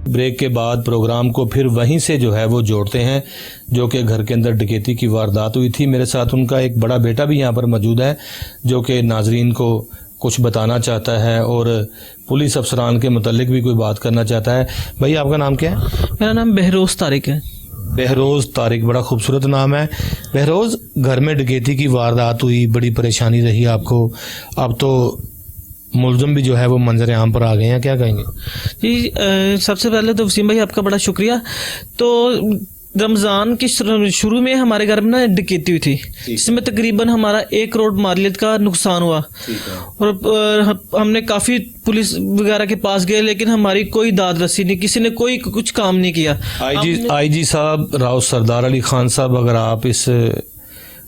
A: ब्रेक के बाद प्रोग्राम को फिर वहीं से जो है वो जोड़ते हैं, जो कि घर के अंदर डकैती की वारदात हुई थी। मेरे साथ उनका एक बड़ा बेटा भी यहाँ पर मौजूद है, जो कि नाजरीन को कुछ बताना चाहता है और पुलिस अफसरान के मुतल्लिक भी कोई बात करना चाहता है। भाई, आपका नाम क्या है?
B: मेरा नाम बहरोज़ तारिक है।
A: बहरोज़ तारिक, बड़ा खूबसूरत नाम है। बहरोज़, घर में डकैती की वारदात हुई, बड़ी परेशानी रही आपको, अब तो मुलज़म भी जो है वो मंजर आम पर आ गए हैं, क्या कहेंगे?
B: जी, सबसे पहले तो वसीम भाई आपका बड़ा शुक्रिया। तो
D: रमज़ान के शुरू में हमारे घर में ना डकैती हुई थी, जिसमें तकरीबन हमारा 1 करोड़ मालियत का नुकसान हुआ। और हमने काफ़ी पुलिस वगैरह के पास गए, लेकिन हमारी कोई दाद रसी नहीं, किसी ने कोई कुछ काम नहीं किया।
A: आईजी साहब राव सरदार अली खान साहब, अगर आप इस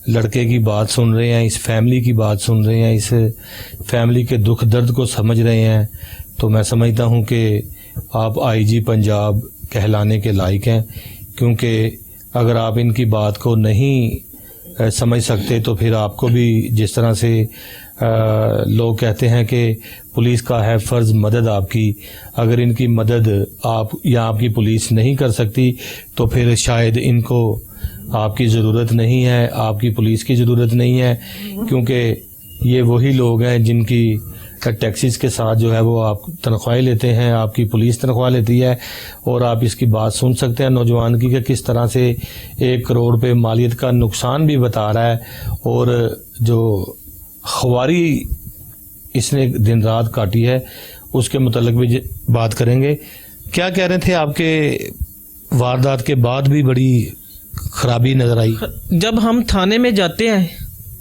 A: लड़के की बात सुन रहे हैं, इस फैमिली की बात सुन रहे हैं, इस फैमिली के दुख दर्द को समझ रहे हैं, तो मैं समझता हूं कि आप आईजी पंजाब कहलाने के लायक हैं, क्योंकि अगर आप इनकी बात को नहीं समझ सकते तो फिर आपको भी जिस तरह से लोग कहते हैं कि पुलिस का है फ़र्ज़ मदद आपकी, अगर इनकी मदद आप या आपकी पुलिस नहीं कर सकती तो फिर शायद इनको आपकी ज़रूरत नहीं है, आपकी पुलिस की ज़रूरत नहीं है, क्योंकि ये वही लोग हैं जिनकी टैक्सीज के साथ जो है वो आप तनख्वाहें लेते हैं, आपकी पुलिस तनख्वाह लेती है। और आप इसकी बात सुन सकते हैं नौजवान की कि किस तरह से 1 करोड़ पे मालियत का नुकसान भी बता रहा है, और जो ख्वारी इसने दिन रात काटी है उसके मुतल्लिक भी बात करेंगे। क्या कह रहे थे, आपके वारदात के बाद भी बड़ी खराबी नजर आई?
D: जब हम थाने में जाते हैं,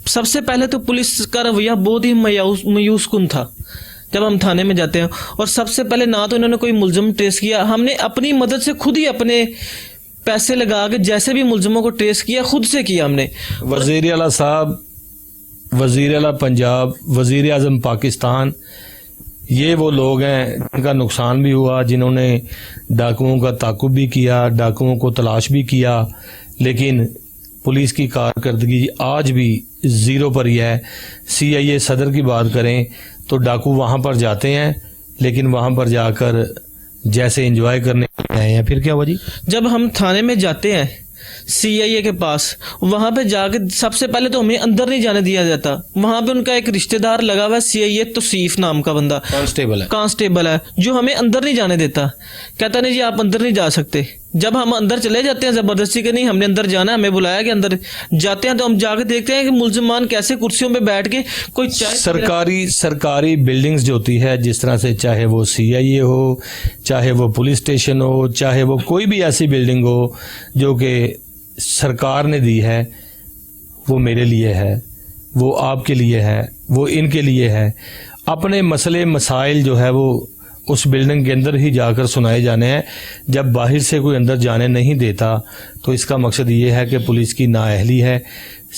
D: सबसे पहले तो पुलिस का रवैया बहुत ही मायूस कुन था। जब हम थाने में जाते हैं, और सबसे पहले ना तो इन्होंने कोई मुलजिम ट्रेस किया, हमने अपनी मदद से खुद ही अपने पैसे लगा के जैसे भी मुलजिमों को ट्रेस किया, खुद से किया हमने।
A: वज़ीर आला साहब, वज़ीर आला पंजाब, वज़ीर आज़म पाकिस्तान, ये वो लोग हैं जिनका नुकसान भी हुआ, जिन्होंने डाकुओं का ताक़ुब भी किया, डाकुओं को तलाश भी किया, लेकिन पुलिस की कारकर्दगी आज भी ज़ीरो पर ही है। CIA सदर की बात करें तो डाकू वहाँ पर जाते हैं, लेकिन वहाँ पर जाकर जैसे एंजॉय करने आए हैं। फिर क्या हुआ जी? जब
D: हम थाने में जाते हैं CIA के पास, वहां पे जाके सबसे पहले तो हमें अंदर नहीं जाने दिया जाता। वहां पे उनका एक रिश्तेदार लगा हुआ है, CIA तौसीफ नाम का बंदा, कांस्टेबल है, जो हमें अंदर नहीं जाने देता। कहता नहीं जी आप अंदर नहीं जा सकते। जब हम अंदर चले जाते हैं जबरदस्ती के, नहीं हमने अंदर जाना, हमें बुलाया कि अंदर जाते हैं, तो हम जाके देखते हैं कि मुलजमान कैसे कुर्सियों पे बैठ के कोई
A: सरकारी बिल्डिंग्स जो होती है, जिस तरह से चाहे वो CIA हो, चाहे वो पुलिस स्टेशन हो, चाहे वो कोई भी ऐसी बिल्डिंग हो जो कि सरकार ने दी है, वो मेरे लिए है, वो आपके लिए है, वो इनके लिए है। अपने मसले मसाइल जो है वो उस बिल्डिंग के अंदर ही जाकर सुनाए जाने हैं। जब बाहर से कोई अंदर जाने नहीं देता तो इसका मकसद ये है कि पुलिस की नाअहली है।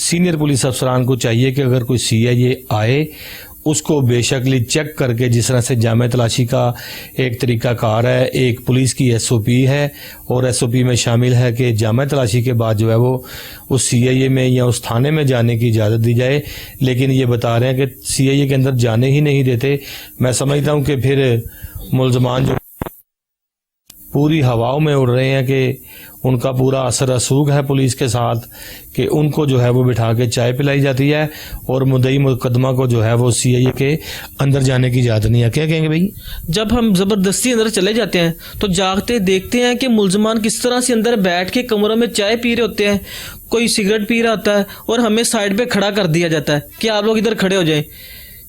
A: सीनियर पुलिस अफसरान को चाहिए कि अगर कोई CIA आए उसको बेशकली चेक करके, जिस तरह से जामे तलाशी का एक तरीक़ाकार है, एक पुलिस की SOP है, और SOP में शामिल है कि जामे तलाशी के बाद जो है वो उस CIA में या उस थाने में जाने की इजाज़त दी जाए। लेकिन ये बता रहे हैं कि CIA के अंदर जाने ही नहीं देते। मैं समझता हूँ कि फिर मुलजमान जो पूरी हवाओं में उड़ रहे हैं कि उनका पूरा असर रसूख है पुलिस के साथ, कि उनको जो है वो बिठा के चाय पिलाई जाती है, और मुद्दई मुकदमा को जो है वो CIA के अंदर जाने की इजाज़त नहीं है। क्या कहेंगे भाई?
D: जब हम ज़बरदस्ती अंदर चले जाते हैं तो जागते देखते हैं कि मुलजमान किस तरह से अंदर बैठ के कमरों में चाय पी रहे होते हैं, कोई सिगरेट पी रहा होता है, और हमें साइड पे खड़ा कर दिया जाता है कि आप लोग इधर खड़े हो जाएं,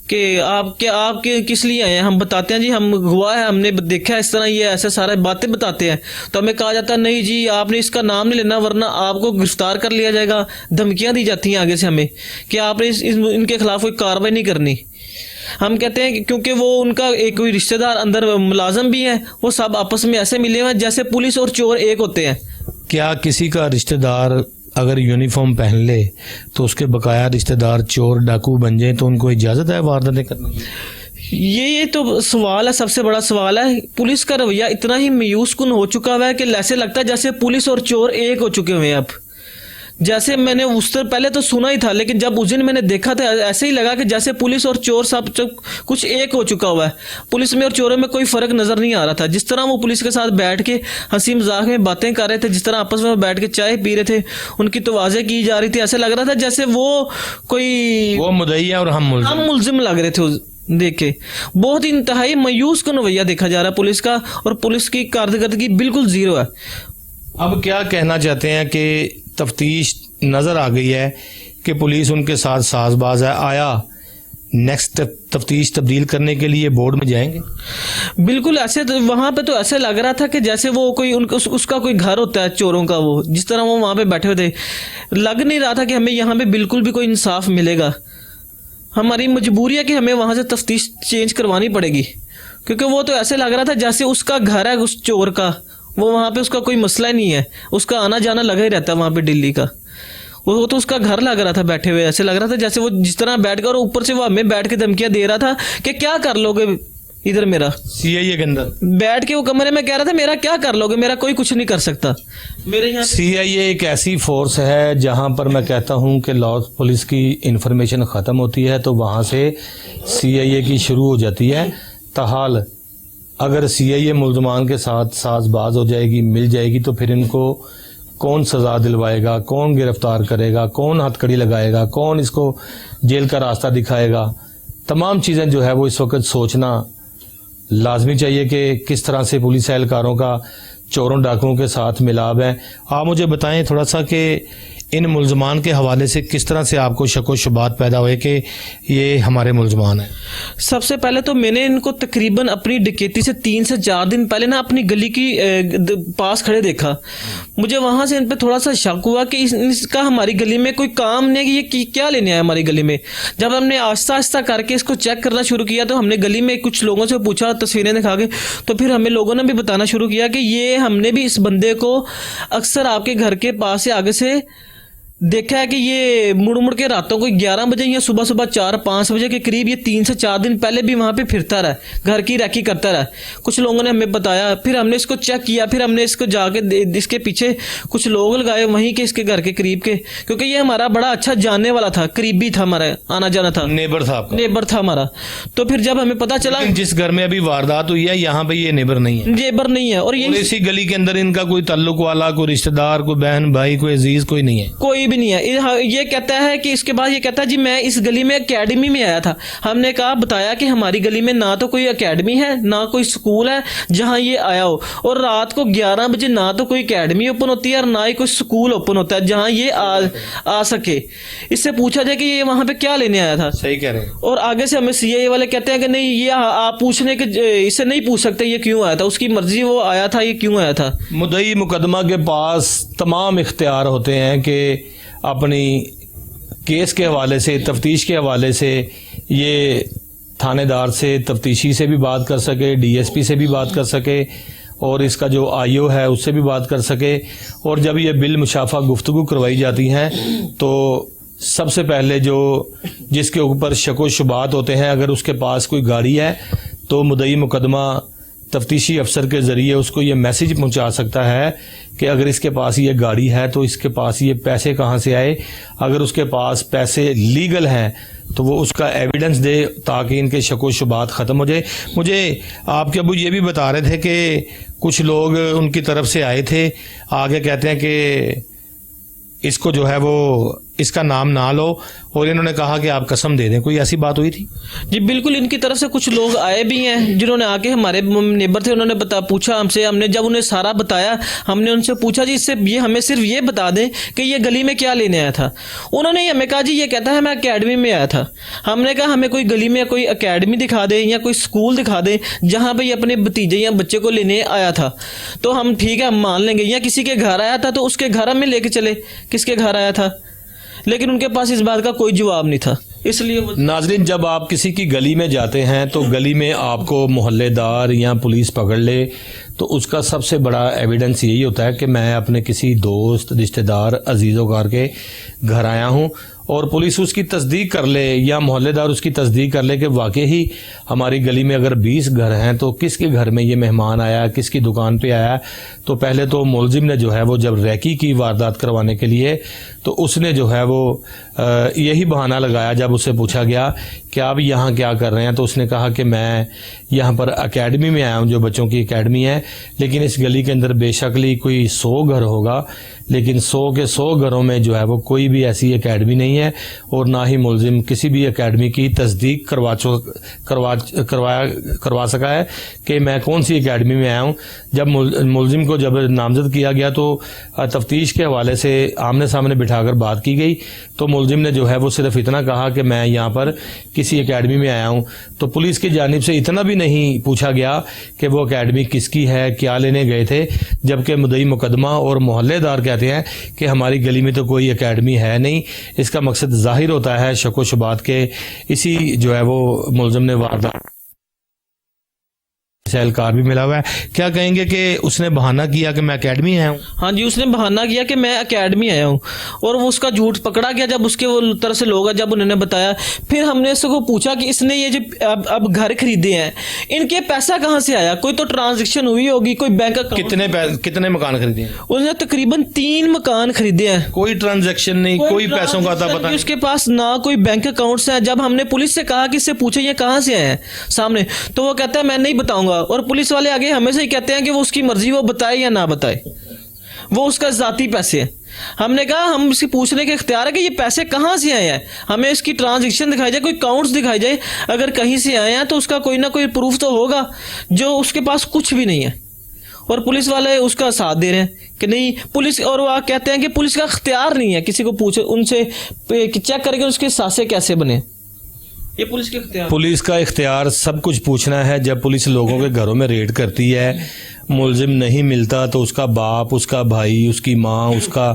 D: कि आप किस लिए आए हैं। हम बताते हैं जी हम हुआ है, हमने देखा है इस तरह, ये ऐसे सारे बातें बताते हैं, तो हमें कहा जाता है नहीं जी आपने इसका नाम नहीं लेना वरना आपको गिरफ्तार कर लिया जाएगा। धमकियां दी जाती हैं आगे से हमें कि आपने इनके खिलाफ कोई कार्रवाई नहीं करनी। हम कहते हैं कि क्योंकि वो उनका एक कोई रिश्तेदार अंदर मुलाजम भी है, वो सब आपस में ऐसे मिले हुए हैं जैसे पुलिस और चोर एक होते हैं।
A: क्या किसी का रिश्तेदार अगर यूनिफॉर्म पहन ले तो उसके बकाया रिश्तेदार चोर डाकू बन जाए तो उनको इजाज़त है वारदातें करने की?
D: ये तो सवाल है, सबसे बड़ा सवाल है। पुलिस का रवैया इतना ही मायूस कुन हो चुका है कि ऐसे लगता है जैसे पुलिस और चोर एक हो चुके हुए हैं। अब जैसे मैंने उस तरह पहले तो सुना ही था, लेकिन जब उस दिन मैंने देखा था ऐसे ही लगा कि जैसे पुलिस और चोर सब कुछ एक हो चुका हुआ है। पुलिस में और चोरों में कोई फर्क नजर नहीं आ रहा था। जिस तरह वो पुलिस के साथ बैठ के हंसी मजाक में बातें कर रहे थे, जिस तरह आपस में बैठ के चाय पी रहे थे, उनकी तवाज़े की जा रही थी, ऐसे लग रहा था जैसे वो
A: मुद्दई है और हम
D: मुलजिम लग रहे थे। देखे बहुत इंतहाई मायूस का रवैया देखा जा रहा है पुलिस का, और पुलिस की कारकर्दगी बिल्कुल जीरो है।
A: अब क्या कहना चाहते हैं कि तफ्तीश नज़र आ गई है कि पुलिस उनके साथ साजबाज है। आया نیکسٹ تفتیش تبدیل کرنے کے لیے بورڈ میں جائیں گے؟
D: بالکل ایسے تو وہاں پہ تو ایسے لگ رہا تھا کہ جیسے وہ کوئی اس کا کوئی گھر ہوتا ہے چوروں کا، وہ جس طرح وہ وہاں پہ بیٹھے ہوئے تھے، لگ نہیں رہا تھا کہ ہمیں یہاں پہ بالکل بھی کوئی انصاف ملے گا. ہماری مجبوری ہے کہ ہمیں وہاں سے تفتیش چینج کروانی پڑے گی، کیونکہ وہ تو ایسے لگ رہا تھا جیسے اس کا گھر ہے اس چور کا، وہ وہاں پہ اس کا کوئی مسئلہ ہی نہیں ہے، اس کا آنا جانا لگا ہی رہتا ہے وہاں پہ ڈلی کا، وہ تو اس کا گھر لگ رہا تھا بیٹھے ہوئے. ایسے لگ رہا تھا جیسے وہ جس طرح بیٹھ کر، اور اوپر سے وہ ہمیں بیٹھ کے دھمکیاں دے رہا تھا کہ کیا کر لو گے ادھر، میرا
A: CIA کے اندر
D: بیٹھ کے وہ کمرے میں کہہ رہا تھا میرا کیا کر لو گے، میرا کوئی کچھ نہیں کر سکتا میرے یہاں.
A: CIA ایک ایسی فورس ہے جہاں پر میں کہتا ہوں کہ لاس پولیس کی انفارمیشن ختم ہوتی ہے تو وہاں سے CIA کی شروع ہو جاتی ہے. تاحال اگر CIA ملزمان کے ساتھ ساز باز ہو جائے گی، مل جائے گی، تو پھر ان کو کون سزا دلوائے گا، کون گرفتار کرے گا، کون ہتھ کڑی لگائے گا، کون اس کو جیل کا راستہ دکھائے گا. تمام چیزیں جو ہے وہ اس وقت سوچنا لازمی چاہیے کہ کس طرح سے پولیس اہلکاروں کا چوروں ڈاکوؤں کے ساتھ ملاب ہے. آپ مجھے بتائیں تھوڑا سا کہ ان ملزمان کے حوالے سے کس طرح سے آپ کو شک و شبہات پیدا ہوئے کہ یہ ہمارے ملزمان ہیں؟
D: سب سے پہلے تو میں نے ان کو تقریباً اپنی ڈکیتی سے 3 سے 4 دن پہلے نا اپنی گلی کی پاس کھڑے دیکھا. مجھے وہاں سے ان پہ تھوڑا سا شک ہوا کہ اس کا ہماری گلی میں کوئی کام نہیں ہے کہ یہ کیا لینے آیا ہماری گلی میں. جب ہم نے آہستہ آہستہ کر کے اس کو چیک کرنا شروع کیا تو ہم نے گلی میں کچھ لوگوں سے پوچھا، تصویریں دکھا کے، تو پھر ہمیں لوگوں نے بھی بتانا شروع کیا کہ یہ ہم نے بھی اس بندے کو اکثر آپ کے گھر کے پاس سے آگے سے دیکھا ہے کہ یہ مڑ مڑ کے راتوں کو 11 بجے یا صبح 4-5 بجے کے قریب یہ 3 سے 4 دن پہلے بھی وہاں پہ پھرتا رہا، گھر کی ریکی کرتا رہا. کچھ لوگوں نے ہمیں بتایا، پھر ہم نے اس کو چیک کیا، پھر ہم نے اس کو جا کے اس کے پیچھے کچھ لوگ لگائے وہیں کے اس کے گھر کے قریب کے، کیونکہ یہ ہمارا بڑا اچھا جاننے والا تھا، قریبی تھا، ہمارا آنا جانا تھا،
A: نیبر تھا آپ کا؟
D: نیبر تھا ہمارا. تو پھر جب ہمیں پتا چلا
A: جس گھر میں ابھی واردات ہوئی ہے یہاں پہ یہ نیبر نہیں ہے،
D: نیبر نہیں ہے، اور یہ
A: اسی گلی کے اندر ان کا کوئی تعلق والا، کوئی رشتہ دار، کوئی بہن بھائی، کوئی عزیز کوئی نہیں ہے،
D: کوئی بھی نہیں ہے. یہ کہتا ہے کہ اس کے بعد یہ کہتا ہے جی میں اس گلی میں اکیڈمی میں آیا تھا. ہم نے کہا بتایا کہ ہماری گلی میں نہ تو کوئی اکیڈمی ہے، نہ کوئی سکول ہے جہاں یہ آیا ہو، اور رات کو 11 بجے نہ تو کوئی اکیڈمی اوپن ہوتی ہے اور نہ ہی کوئی سکول اوپن ہوتا ہے جہاں یہ آ سکے. اس سے پوچھا جائے کہ یہ وہاں پہ کیا لینے آیا تھا.
A: صحیح کہہ رہے ہیں.
D: اور آگے سے ہمیں CIA والے کہتے ہیں کہ نہیں یہ آپ پوچھنے کے اس سے نہیں پوچھ سکتے یہ کیوں آیا تھا، اس کی مرضی وہ آیا تھا، یہ کیوں آیا تھا.
A: مدعی مقدمہ کے پاس تمام اختیار ہوتے ہیں کہ اپنی کیس کے حوالے سے، تفتیش کے حوالے سے یہ تھانے دار سے، تفتیشی سے بھی بات کر سکے، DSP سے بھی بات کر سکے، اور اس کا جو IO ہے اس سے بھی بات کر سکے. اور جب یہ بالمشافہ گفتگو کروائی جاتی ہیں تو سب سے پہلے جس کے اوپر شک و شبہات ہوتے ہیں، اگر اس کے پاس کوئی گاڑی ہے تو مدعی مقدمہ تفتیشی افسر کے ذریعے اس کو یہ میسج پہنچا سکتا ہے کہ اگر اس کے پاس یہ گاڑی ہے تو اس کے پاس یہ پیسے کہاں سے آئے. اگر اس کے پاس پیسے لیگل ہیں تو وہ اس کا ایویڈنس دے تاکہ ان کے شک و شبہات ختم ہو جائے. مجھے آپ کے ابو یہ بھی بتا رہے تھے کہ کچھ لوگ ان کی طرف سے آئے تھے، آگے کہتے ہیں کہ اس کو جو ہے وہ اس کا نام نہ لو، اور انہوں نے کہا کہ آپ قسم دے دیں. کوئی ایسی بات ہوئی تھی؟
D: جی بالکل، ان کی طرف سے کچھ لوگ آئے بھی ہیں جنہوں نے آ کے ہمارے نیبر تھے، انہوں نے پوچھا ہم سے. ہم نے جب انہیں سارا بتایا، ہم نے ان سے پوچھا جی اس سے یہ ہمیں صرف یہ بتا دیں کہ یہ گلی میں کیا لینے آیا تھا. انہوں نے ہمیں کہا جی یہ کہتا ہے میں اکیڈمی میں آیا تھا. ہم نے کہا ہمیں کوئی گلی میں کوئی اکیڈمی دکھا دیں یا کوئی اسکول دکھا دیں جہاں پہ یہ اپنے بھتیجے یا بچے کو لینے آیا تھا تو ہم ٹھیک ہے ہم مان لیں گے. یا کسی کے گھر آیا تھا تو اس کے گھر ہمیں لے کے چلے کس کے گھر آیا تھا، لیکن ان کے پاس اس بات کا کوئی جواب نہیں تھا. اس لیے
A: ناظرین، جب آپ کسی کی گلی میں جاتے ہیں تو گلی میں آپ کو محلے دار یا پولیس پکڑ لے تو اس کا سب سے بڑا ایویڈنس یہی ہوتا ہے کہ میں اپنے کسی دوست، رشتہ دار، عزیز و کار کے گھر آیا ہوں، اور پولیس اس کی تصدیق کر لے یا محلے دار اس کی تصدیق کر لے کہ واقعی ہماری گلی میں اگر 20 گھر ہیں تو کس کے گھر میں یہ مہمان آیا، کس کی دکان پہ آیا. تو پہلے تو ملزم نے جو ہے وہ جب ریکی کی واردات کروانے کے لیے تو اس نے جو ہے وہ یہی بہانہ لگایا. جب اسے پوچھا گیا کہ آپ یہاں کیا کر رہے ہیں تو اس نے کہا کہ میں یہاں پر اکیڈمی میں آیا ہوں، جو بچوں کی اکیڈمی ہے، لیکن اس گلی کے اندر بے شکلی کوئی 100 گھر ہوگا، لیکن 100 کے 100 گھروں میں جو ہے وہ کوئی بھی ایسی اکیڈمی نہیں ہے، اور نہ ہی ملزم کسی بھی اکیڈمی کی تصدیق کروا سکا ہے کہ میں کون سی اکیڈمی میں آیا ہوں. جب ملزم کو جب نامزد کیا گیا تو تفتیش کے حوالے سے آمنے سامنے بٹھا کر بات کی گئی تو ملزم نے جو ہے وہ صرف اتنا کہا کہ میں یہاں پر किसी एकेडमी में आया हूँ, तो पुलिस की जानिब से इतना भी नहीं पूछा गया कि वो एकेडमी किसकी है, क्या लेने गए थे, जबकि मुद्दई मुकदमा और मोहल्लेदार कहते हैं कि हमारी गली में तो कोई एकेडमी है नहीं। इसका मकसद जाहिर होता है शक व शुबात के इसी जो है वो मुलज़िम ने वारदात कार भी मिला हुआ है। क्या कहेंगे कि उसने बहाना किया कि मैं एकेडमी आया हूँ?
D: हाँ जी, उसने बहाना किया कि मैं एकेडमी आया हूँ, और वो उसका झूठ पकड़ा गया जब उसके वो तरह से लोग जब उन्होंने बताया। फिर हमने उसको पूछा कि इसने ये जो अब घर खरीदे हैं, इनके पैसा कहाँ से आया? कोई तो ट्रांजेक्शन हुई होगी, कोई बैंक अकाउंट।
A: कितने मकान खरीदे हैं?
D: उसने तकरीबन 3 मकान खरीदे हैं।
A: कोई ट्रांजेक्शन नहीं, कोई पैसों का आता पता नहीं।
D: उसके पास ना कोई बैंक अकाउंट्स है। जब हमने पुलिस से कहा कि इससे पूछे ये कहाँ से आए हैं सामने, तो वो कहता है मैं नहीं बताऊंगा। और पुलिस वाले आगे हमेशा ही कहते हैं कि वो उसकी मर्जी, वो बताए या ना बताए, वो उसका जाती पैसे है। हमने कहा हम इसकी पूछने के इख्तियार है कि ये पैसे कहाँ से आए हैं, हमें इसकी ट्रांजैक्शन दिखाई जाए, कोई अकाउंट्स दिखाई जाए। अगर कहीं से आए हैं तो उसका कोई ना कोई प्रूफ तो होगा, जो उसके पास कुछ भी नहीं है। और पुलिस वाले उसका साथ दे रहे हैं कि नहीं पुलिस, और वो कहते हैं कि पुलिस का इख्तियार नहीं है किसी को पूछे, उनसे चेक करके उसके सासे कैसे बने। ये पुलिस का इख्तियार सब कुछ पूछना है। जब पुलिस लोगों के घरों में रेड करती है, मुलजिम नहीं मिलता तो उसका बाप, उसका भाई, उसकी माँ, उसका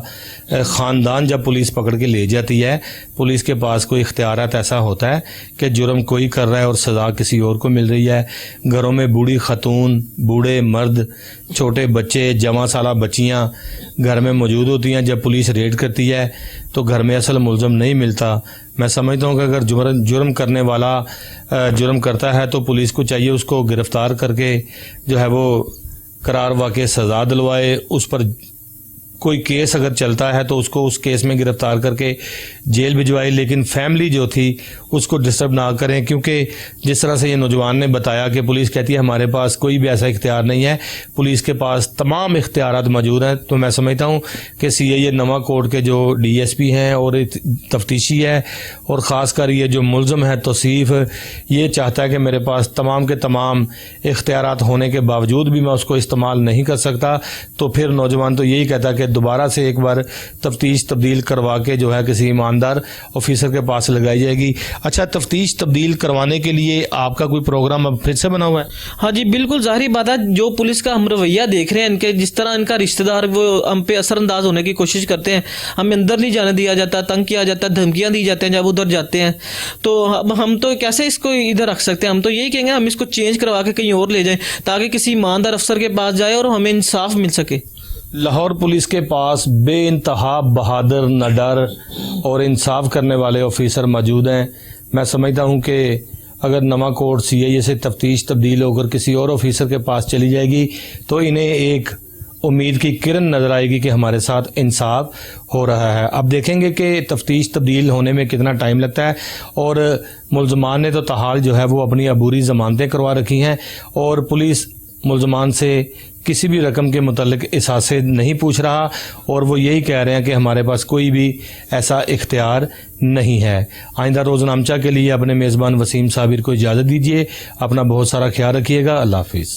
D: ख़ानदान जब पुलिस पकड़ के ले जाती है, पुलिस के पास कोई इख्तियारात ऐसा होता है कि जुर्म कोई कर रहा है और सज़ा किसी और को मिल रही है। घरों में बूढ़ी खतून, बूढ़े मर्द, छोटे बच्चे, जवां साला बच्चियाँ घर में मौजूद होती हैं। जब पुलिस रेड करती है तो घर में असल मुलजिम नहीं मिलता। मैं समझता हूँ कि अगर जुर्म करने वाला जुर्म करता है तो पुलिस को चाहिए उसको गिरफ़्तार करके जो है वो करार वाक़ई सज़ा दिलवाए। उस पर कोई केस अगर चलता है तो उसको उस केस में गिरफ़्तार करके जेल भिजवाए, लेकिन फैमिली जो थी उसको डिस्टर्ब ना करें। क्योंकि जिस तरह से ये नौजवान ने बताया कि पुलिस कहती है हमारे पास कोई भी ऐसा इख्तियार नहीं है, पुलिस के पास तमाम इख्तियारात मौजूद हैं। तो मैं समझता हूँ कि CIA नवा कोर्ट के जो DSP हैं और तफ्तीशी है, और ख़ास कर ये जो मुलज़म है तौसीफ़, ये चाहता है कि मेरे पास तमाम के तमाम इख्तियारात होने के बावजूद भी मैं उसको इस्तेमाल नहीं कर सकता। तो फिर नौजवान तो यही कहता है कि दोबारा से एक बार तफ्तीश तब्दील करवा के जो है किसी ईमानदार ऑफिसर के पास लगाई जाएगी। अच्छा, तफ्तीश तब्दील करवाने के लिए आपका कोई प्रोग्राम अब फिर से बना हुआ है? हाँ जी, बिल्कुल जाहिर बात है। जो पुलिस का हम रवैया देख रहे हैं, इनके जिस तरह इनका रिश्तेदार वो हम पे असरअंदाज होने की कोशिश करते हैं, हमें अंदर नहीं जाने दिया जाता, तंग किया जाता है, धमकियां दी जाती हैं जब उधर जाते हैं। तो हम तो कैसे इसको इधर रख सकते हैं? हम तो यही कहेंगे हम इसको चेंज करवा के कहीं और ले जाएं, ताकि किसी ईमानदार अफसर के पास जाए और हमें इंसाफ मिल सके।
A: लाहौर पुलिस के पास बेइंतहा बहादुर, निडर और इंसाफ करने वाले ऑफिसर मौजूद हैं। मैं समझता हूं कि अगर नवा कोर्ट CIA से तफ्तीश तब्दील होकर किसी और ऑफिसर के पास चली जाएगी तो इन्हें एक उम्मीद की किरण नज़र आएगी कि हमारे साथ इंसाफ हो रहा है। अब देखेंगे कि तफ्तीश तब्दील होने में कितना टाइम लगता है। और मुलजमान ने तो ताहाल जो है वो अपनी अबूरी ज़मानतें करवा रखी हैं, और पुलिस मुलजमान से किसी भी रकम के मुतल्लिक एहसासे नहीं पूछ रहा, और वो यही कह रहे हैं कि हमारे पास कोई भी ऐसा इख्तियार नहीं है। आइंदा रोज़नामचा के लिए अपने मेज़बान वसीम साबिर को इजाज़त दीजिए। अपना बहुत सारा ख्याल रखिएगा। अल्लाह हाफिज़।